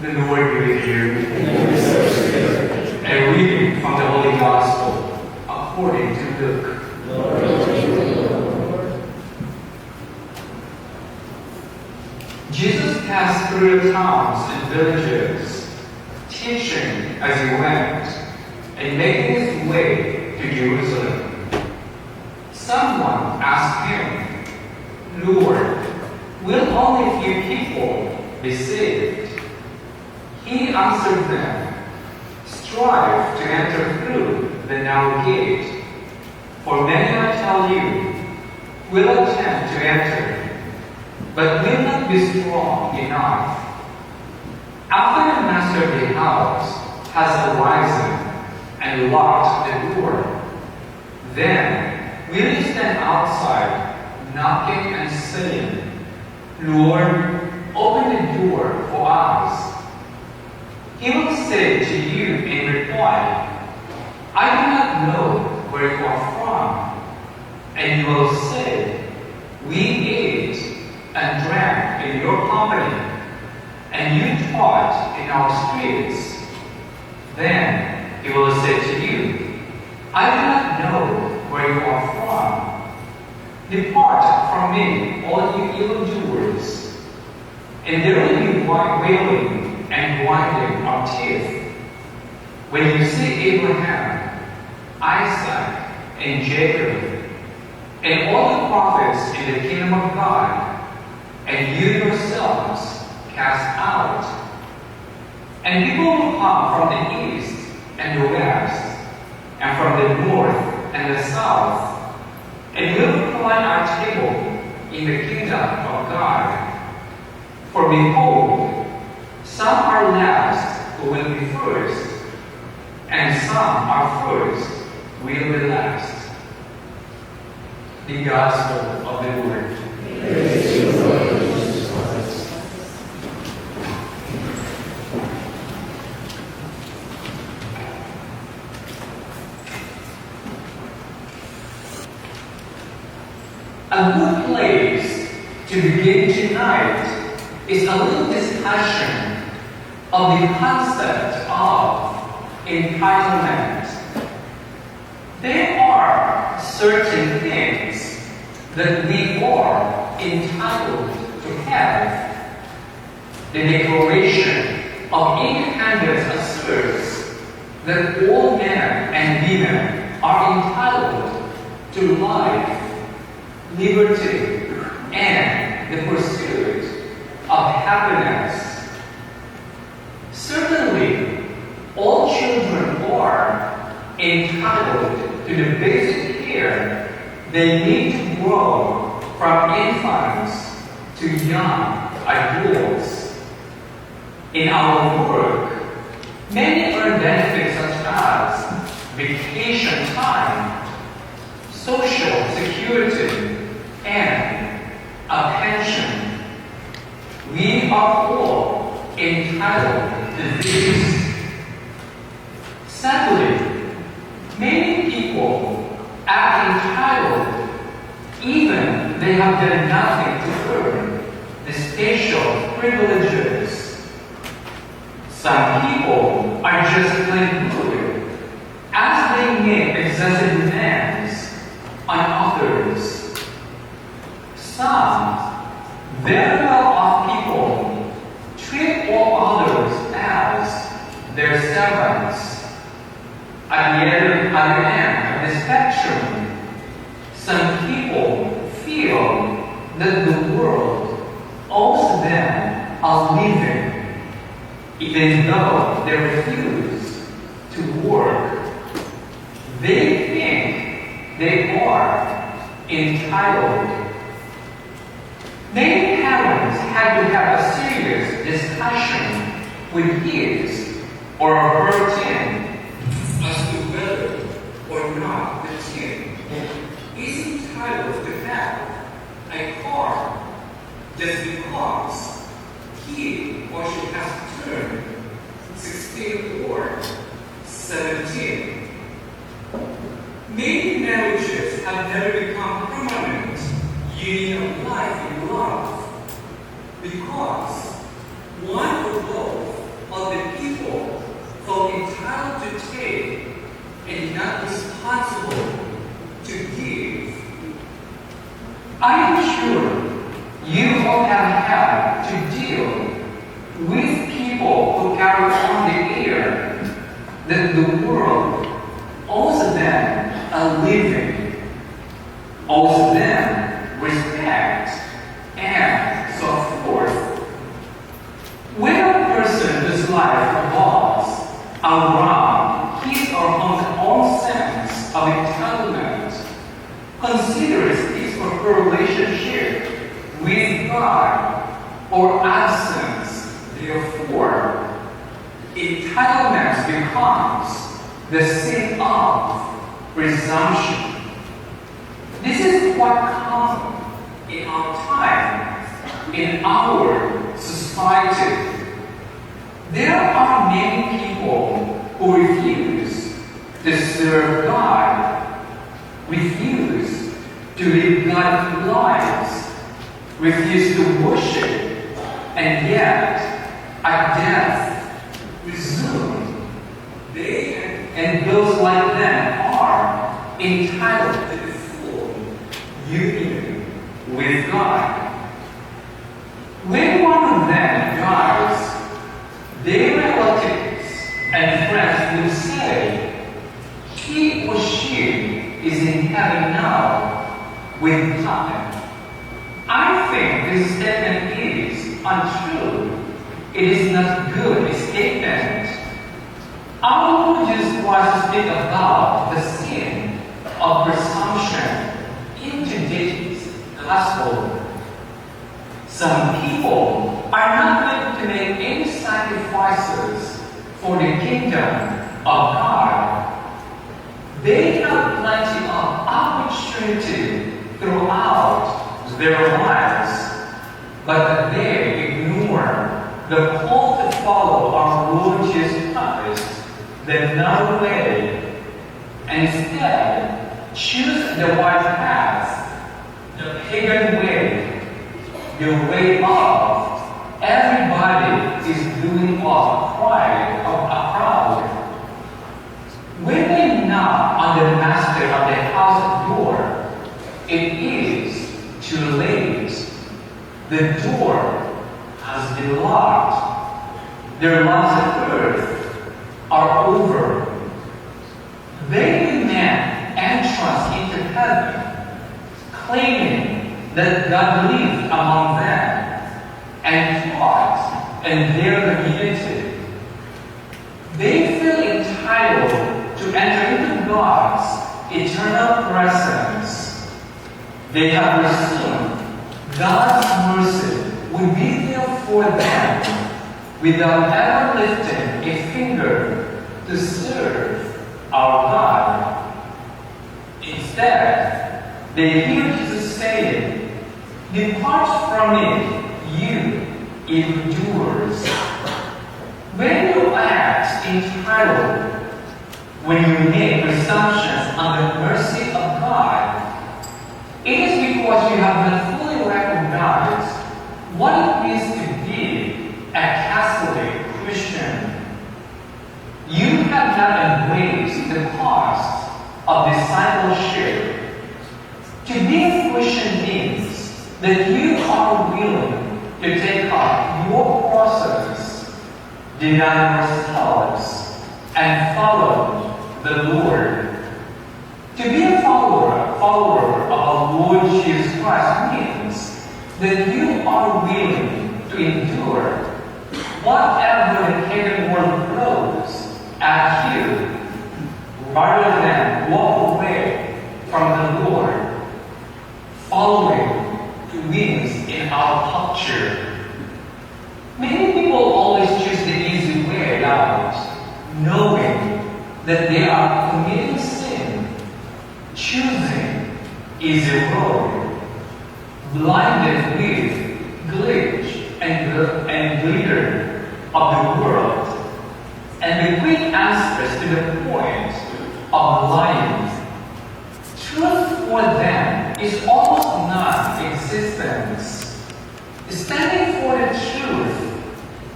The Lord be with you. A reading from the Holy Gospel according to Luke. Jesus passed through the towns and villages, teaching as he went, and making his way to Jerusalem. Someone asked him, "Lord, will only a few people be saved?" He answered them, "Strive to enter through the narrow gate. For many, I tell you, will attempt to enter, but will not be strong enough. After the master of the house has arisen and locked the door, then will you stand outside, knocking and saying, 'Lord, open the door for us'? He will say to you in reply, 'I do not know where you are from.' And you will say, 'We ate and drank in your company, and you taught in our streets.' Then he will say to you, 'I do not know where you are from. Depart from me, all you evildoers.' And there will be wailing and grinding of teeth when you see Abraham, Isaac, and Jacob, and all the prophets in the kingdom of God, and you yourselves cast out. And people will come from the east and the west, and from the north and the south, and will recline our table in the kingdom of God. For behold, some are last who will be first, and some are first will be last." The Gospel of the Lord. Praise to you, Lord Jesus Christ. place to begin tonight is a little discussion of the concept of entitlement. There are certain things that we are entitled to have. The Declaration of Independence asserts that all men and women are entitled to life, liberty, and the pursuit of happiness. Certainly, all children are entitled to the basic care they need to grow from infants to young adults. In our work, many earn benefits such as vacation time, social security, and a pension. We are all entitled to these. Sadly, many people act entitled even they have done nothing to earn the special privileges. Some people are just plain good as they make excessive demands on others. Some very well-off people treat all others as their servants. At the other end of the spectrum, some people feel that the world owes them a living, even though they refuse to work. They think they are entitled. Many parents had to have a serious discussion with his or her teen as to whether or not the teen is entitled to have a car just because he or she has turned 16 or 17. Many marriages have never become permanent union of life in love because one or both of the people felt entitled to take and not responsible to give. I am sure you all have had to deal with people who carry on the air that the world owes them a living, owes them respect, and so forth. When a person whose life revolves around his or her own sense of entitlement considers his or her relationship with God or absence, therefore, entitlement becomes the sin of presumption. This is quite common in our time, in our society. There are many people who refuse to serve God, refuse to live God's lives, refuse to worship, and yet, at death, resume. They and those like them are entitled to the full union with God. When one of them dies, their relatives and friends will say, he or she is in heaven now with God. I think this statement is untrue. It is not good statement. Our Lord Jesus Christ speak about the sin of presumption in today's gospel. Some people are not willing to make any sacrifices for the kingdom of God. They have plenty of opportunity throughout their lives, but they ignore the call to follow our Lord Jesus Christ the narrow way, and instead choose the wide path, the pagan way, the way of everybody is doing off pride of a crowd. When they knock on the master of the house door, it is too late. The door has been locked. Their lives on earth are over. They demand entrance into heaven, claiming that God lived among them and taught in their community. They feel entitled to enter into God's eternal presence. They have presumed God's mercy would be there for them without ever lifting a finger to serve our God. Instead, they hear Jesus saying, "Depart from me, you evildoers." When you act entitled, when you make presumptions on the mercy of God, it is because you have not fully recognized what it means to be a Catholic Christian. You have not embraced the cost of discipleship. To be a Christian means that you are willing to take up your crosses, deny yourselves, and follow the Lord. To be a follower of our Lord Jesus Christ means that you are willing to endure whatever the pagan world throws at you, rather than walk away from the Lord, following the winds in our culture. Many people always choose the easy way out, knowing that they are committing sin, choosing easy road, blinded with glitch and glitter of the world, and the quick answers to the point of lying. Truth for them is almost non-existent. Standing for the truth,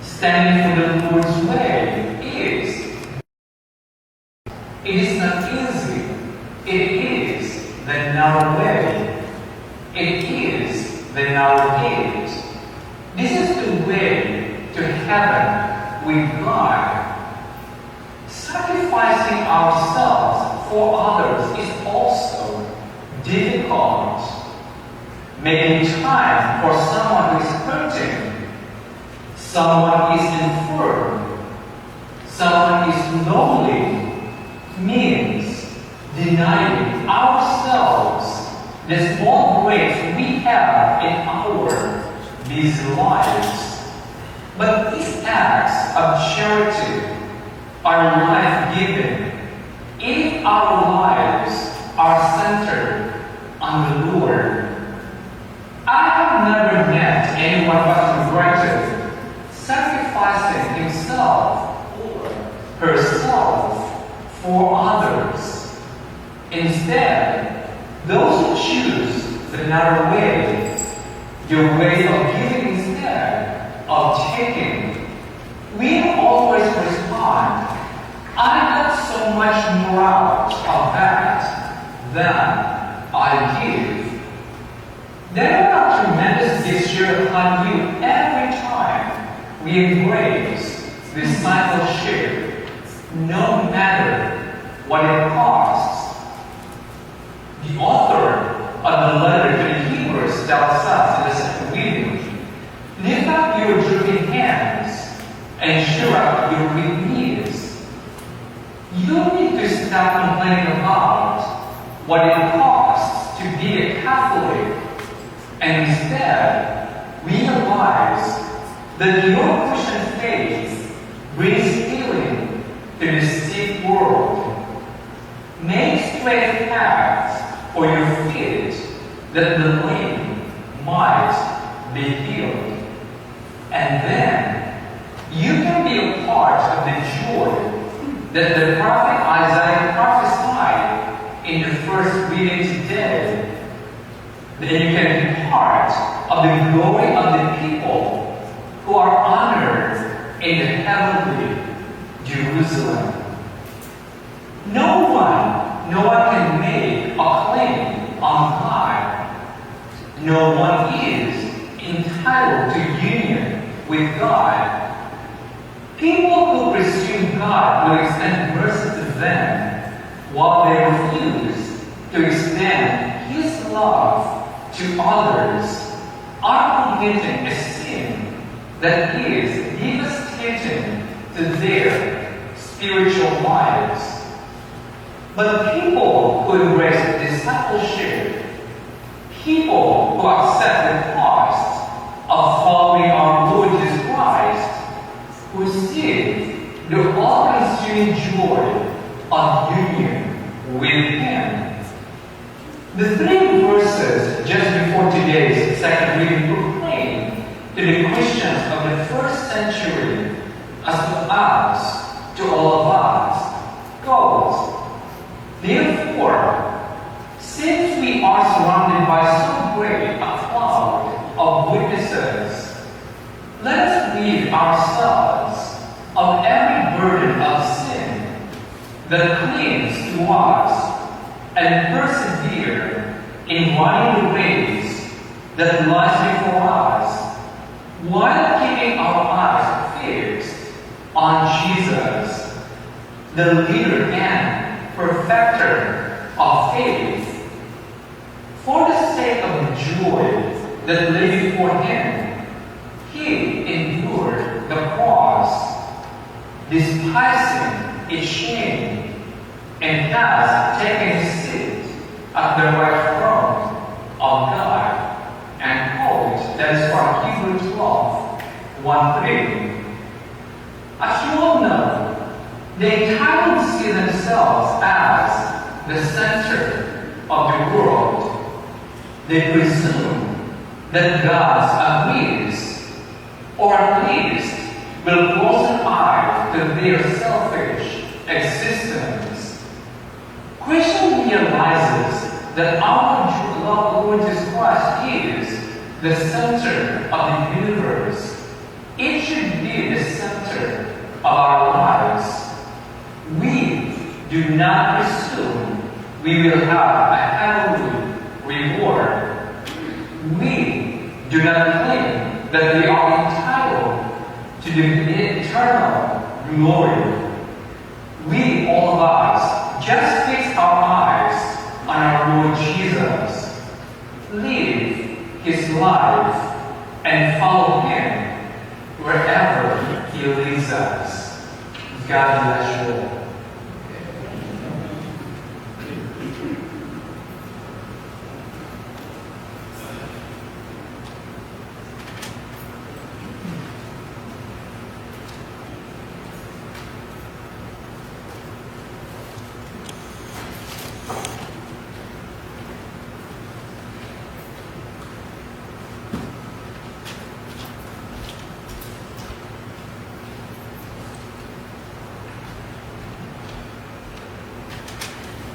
standing for the Lord's way it is not easy. It is the narrow way. It is the narrow gate. This is the way to heaven with God. Sacrificing ourselves for others is also difficult. Making time for someone who is hurting, someone who is infirm, someone who is lonely, means denying ourselves the small breaks we have in our busy lives. But these acts of charity are life-giving if our lives are centered on the Lord. I have never met anyone who has regretted sacrificing himself or herself for others. Instead, those who choose the narrow way, the way of giving instead of taking, we always respond, "I got so much more out of that than I give." There are tremendous gesture upon you every time we embrace discipleship, no matter what it costs. The author of the letter to the Hebrews tells us in the second reading, "Lift up your drooping hands and shore up your weak knees." You don't need to stop complaining about what it costs to be a Catholic, and instead realize that your Christian faith brings healing to the sick world. Make straight paths for your feet, that the lame might be healed. And then you can be a part of the joy that the prophet Isaiah prophesied in the first reading today. Then you can of the glory of the people who are honored in the heavenly Jerusalem. No one can make a claim on God. No one is entitled to union with God. People who presume God will extend mercy to them while they refuse to extend His love to others are committing a sin that is devastating to their spiritual lives. But people who embrace discipleship, people who accept the cost of following our Lord Jesus Christ, who receive the all-consuming joy of union with Him. The three verses just before today's second reading proclaim to the Christians of the first century, as to us, to all of us, goes. Therefore, since we are surrounded by so great a cloud of witnesses, let us rid ourselves of every burden of sin that clings to us and persevere in running the race that lies before us, while keeping our eyes fixed on Jesus, the leader and perfecter of faith. For the sake of the joy that lay before Him, He endured the cross, despising its shame, and has taken His seat at the right throne of God. And quote, that is from Hebrews 12, 1-3. As you all know, they entitled see themselves as the center of the world. They presume that God agrees, or at least will close an eye to their selfish existence. Christian realizes that our Lord Jesus Christ is the center of the universe. It should be the center of our lives. We do not presume we will have a heavenly reward. We do not claim that we are entitled to the eternal glory. We, all of us, just fix our eyes on our Lord Jesus, live His life, and follow Him wherever He leads us. God bless you all.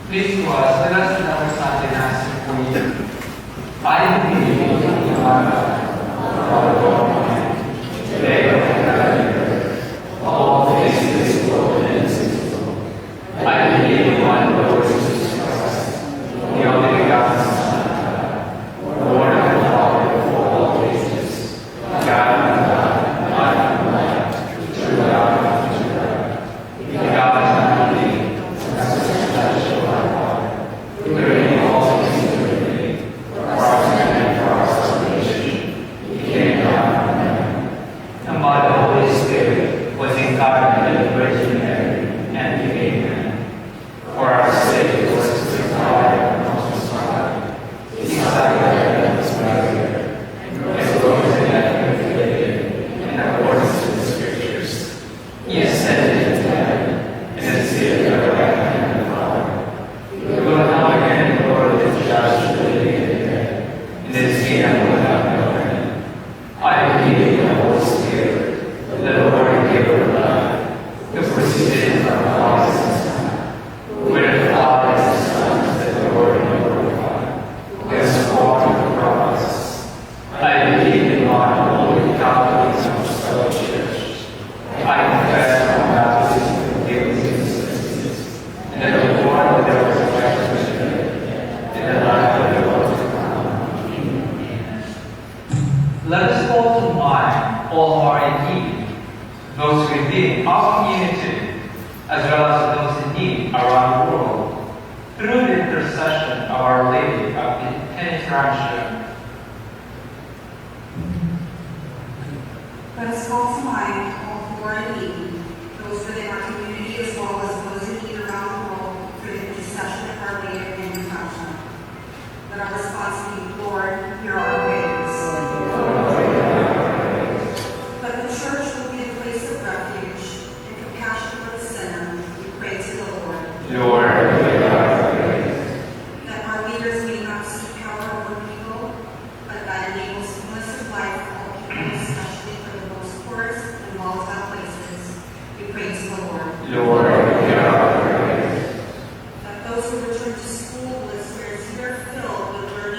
Please rise, let us now recite the Mass for you. I believe in God, Father Almighty, today of heaven and earth, all things visible and invisible. I believe in one Lord Jesus Christ, the only begotten Son of God, born of the Father before all ages, God of God, light of light, true God of true God, begotten of thee, reigning all things eternally, for our Let us call to mind all who are in need, those within our community, as well as those in need around the world, through the intercession of Our Lady of Penitentiaria. Let us call to mind all who are in need, those within our community as well as those in need around the world, through the intercession of Our Lady of Penitentiaria. Let our response be, Lord, hear our ways. Let the church will be a place of refuge and compassion for the sinner. We pray to the Lord. Lord, That our leaders may not seek power over people, but that enables fullness of life for all people, especially for the most poorest and volatile places. We pray to the Lord. Lord, That those who return to school will experience their fill with learning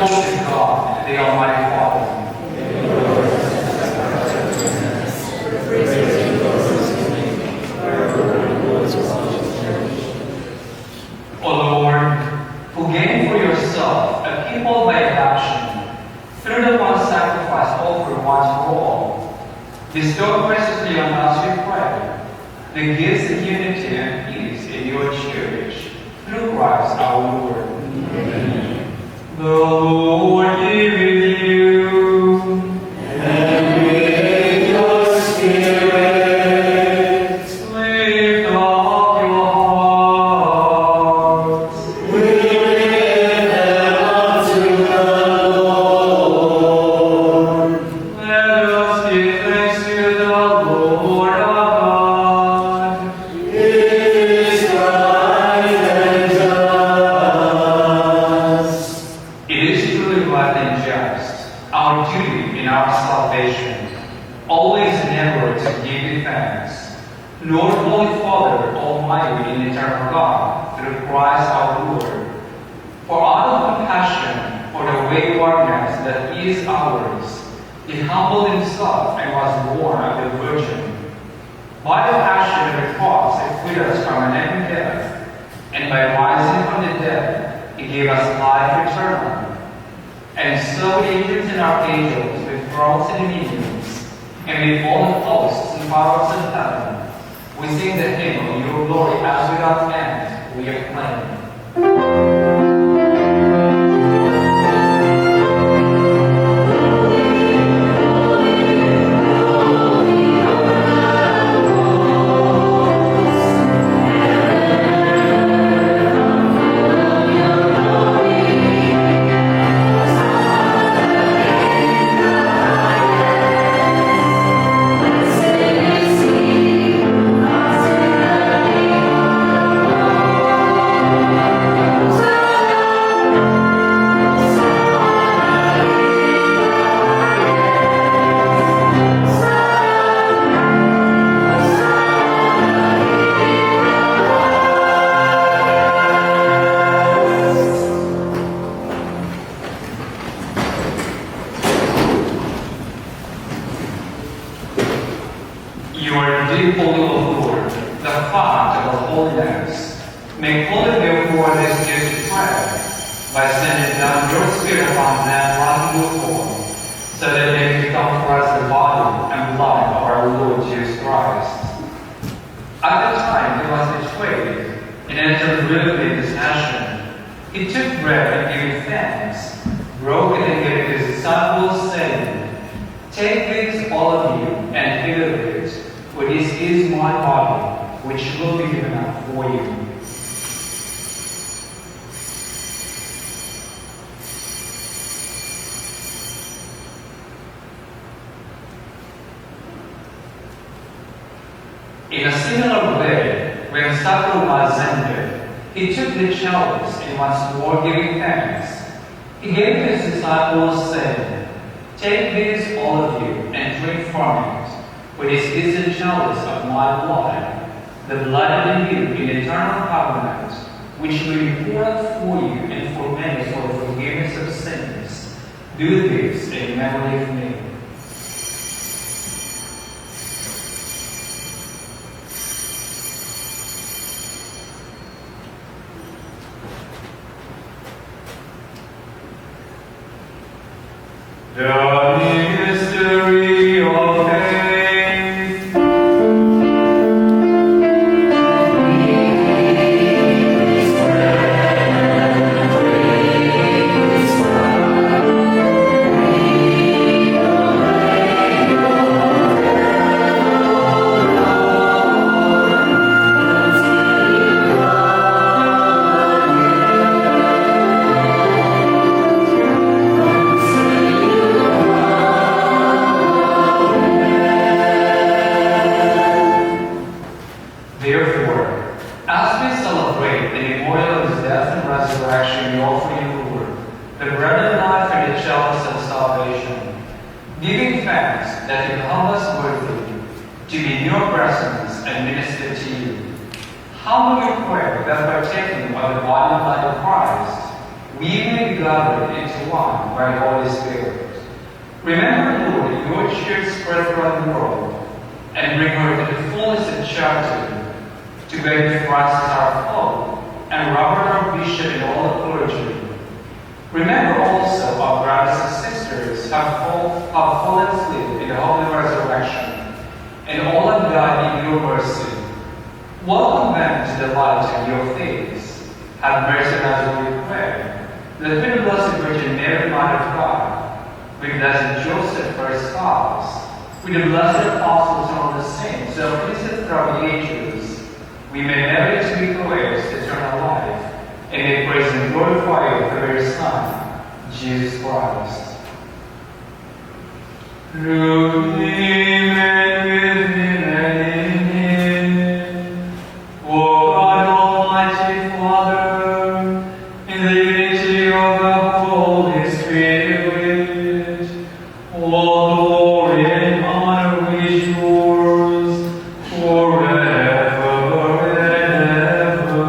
devoted God, the Almighty Father. O Lord, who gained for yourself a people by adoption, through the one sacrifice offered once for all, bestow graciously on us, we pray, the gifts of unity and peace in your church, through Christ our Lord. Amen. The Lord be with you. And with your spirit. Lift up your hearts. We lift them unto the Lord. Let us give thanks to the Lord our God. It is right and just. It is truly right and just, our duty in our salvation, always and ever to give you thanks, Lord, Holy Father, Almighty and Eternal God, through Christ our Lord. For out of compassion for the waywardness that is ours, He humbled Himself and was born of the Virgin. By the passion of the cross, He freed us from an ending death, and by rising from the dead, He gave us life eternal. And so angels and archangels, with thrones and dominions, and with all the hosts and powers of heaven, we sing the hymn of your glory as without end we acclaim. You are indeed holy, O Lord, the fount of all holiness. Make holy therefore this gift of prayer, by sending down your Spirit upon them like lukewarm, so that they may become for us the body and blood of our Lord Jesus Christ. At the time he was betrayed and entered willingly his passion, he took bread and gave thanks, broke it and gave it to his disciples, saying, "Take this, all of you, and eat of it, for this is my body, which will be given up for you." In a similar way, when supper was ended, he took the chalice and once more giving thanks, he gave to his disciples, saying, "Take this, all of you, and drink from it, for this is the chalice of my blood, the blood of the new in eternal covenant, which will be poured out for you and for many for the forgiveness of sins. Do this in memory of me." The mystery of faith. Therefore, as we celebrate the memorial of his death and resurrection, we offer you, Lord, the bread of life and the chalice of salvation, giving thanks that you held us worthy to be in your presence and minister to you. Humbly we pray that partaking of the body and blood of Christ, we may be gathered into one by the Holy Spirit. Remember, Lord, your church spread throughout the world, and bring her to the fullness of charity, to bear Christ as our Pope, and Robert our Bishop and all the clergy. Remember also our brothers and sisters who have fallen asleep in the holy resurrection, and all of God in your mercy. Welcome them to the light of your face. Have mercy on us, we pray. The third Blessed Virgin Mary, Mother of God, with Blessed Joseph, her spouse, with the blessed apostles and all the saints, so pleased throughout the ages, we may merit to be co-heirs to eternal life, and may praise and glorify you through your Son, Jesus Christ. Through him and with him and in him, O God, Almighty Father, in the unity of the Holy Spirit, all glory and honor is yours forever and ever.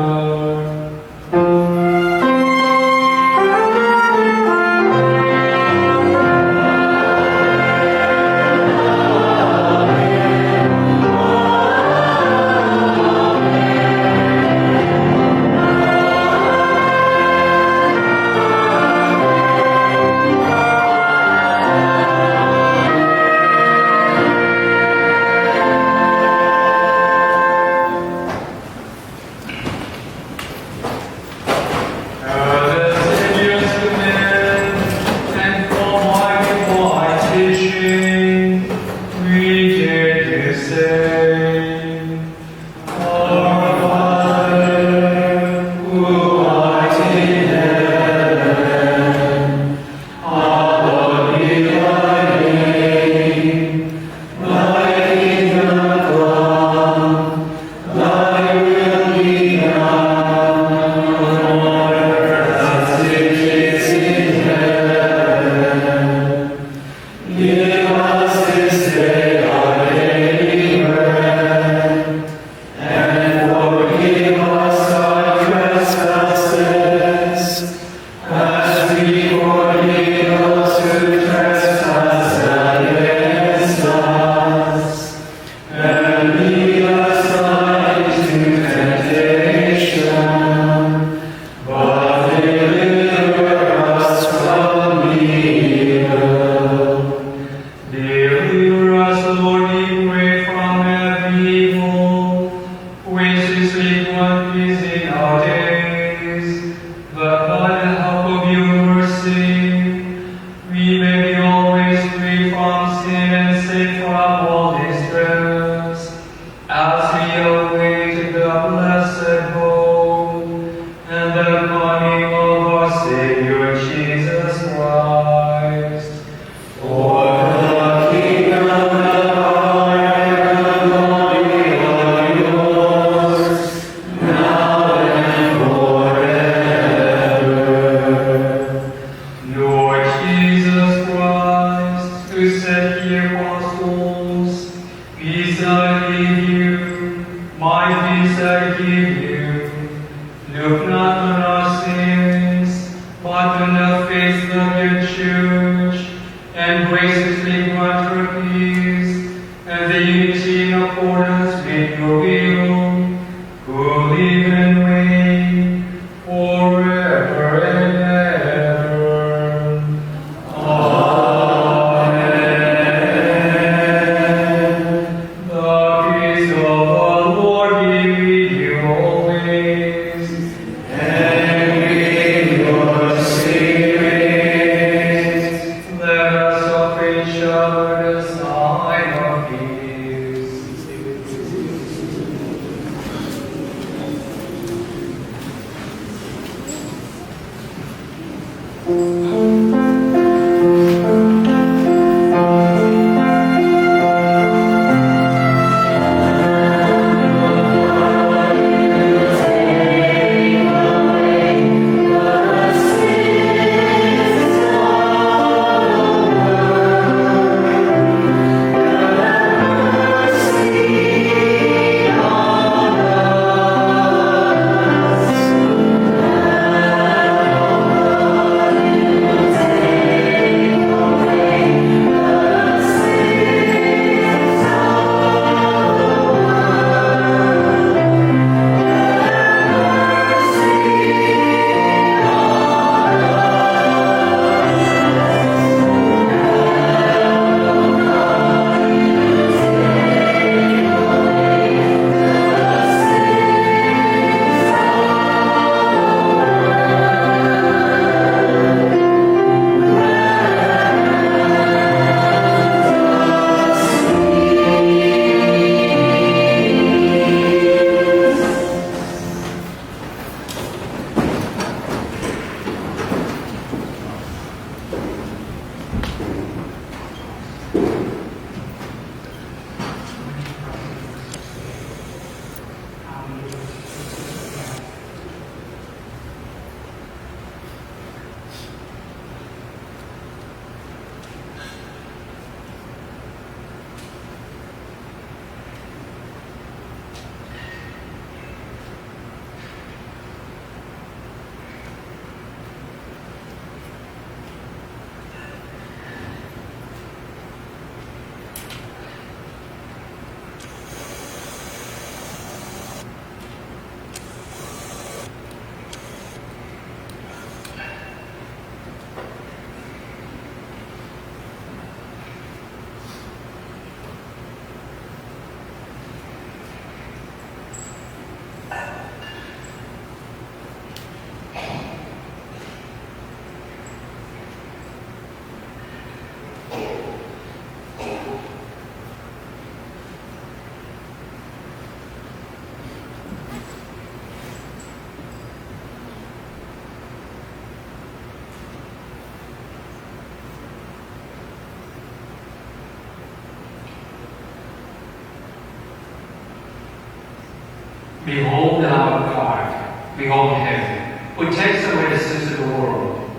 Behold the Lamb of God. Behold him, who takes away the sins of the world.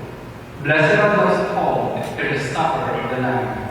Blessed are those called to the supper of the Lamb.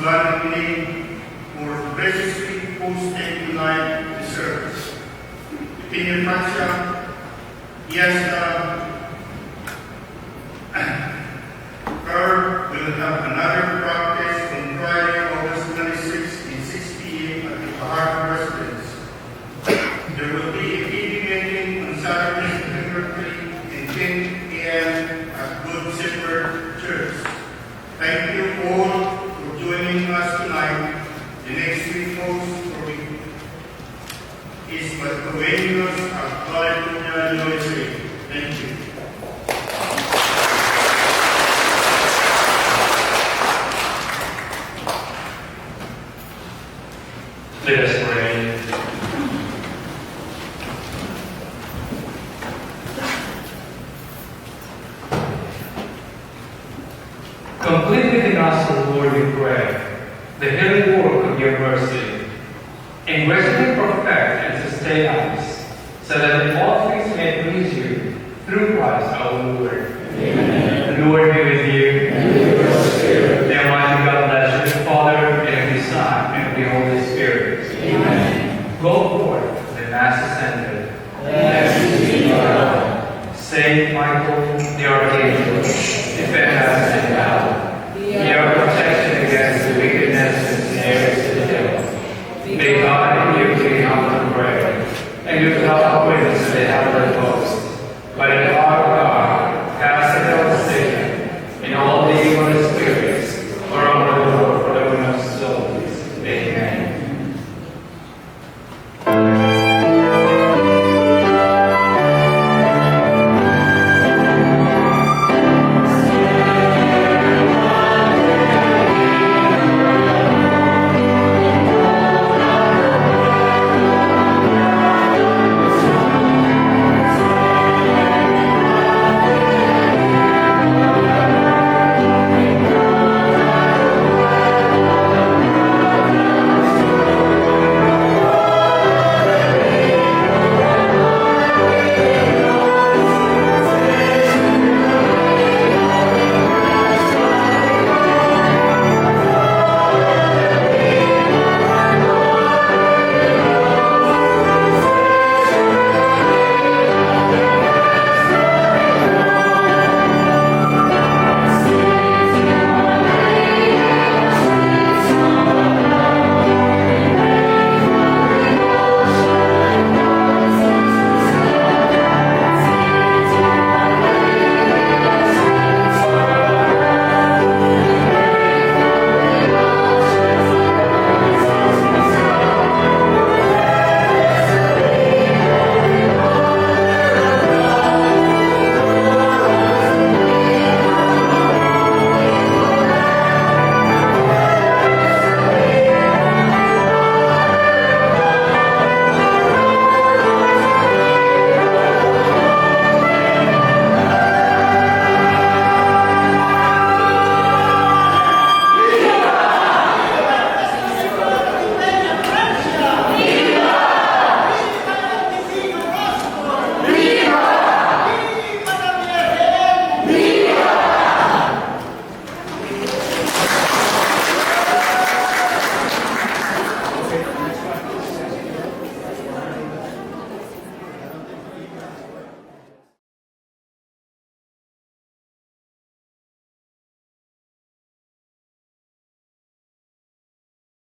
God and name more graciously posted tonight the service. Opinion Francia, yes, Carl will have another practice on Friday, August 26 at 6 p.m. at the Bahar residence. There will be a meeting meeting on Saturday, September 3 at 10 a.m. at Good Shepherd Church. Thank you all for joining us tonight. The next week host for me is Bartolomeusz of California, USA. Thank you. Let us pray. Complete within us, O Lord, we pray, the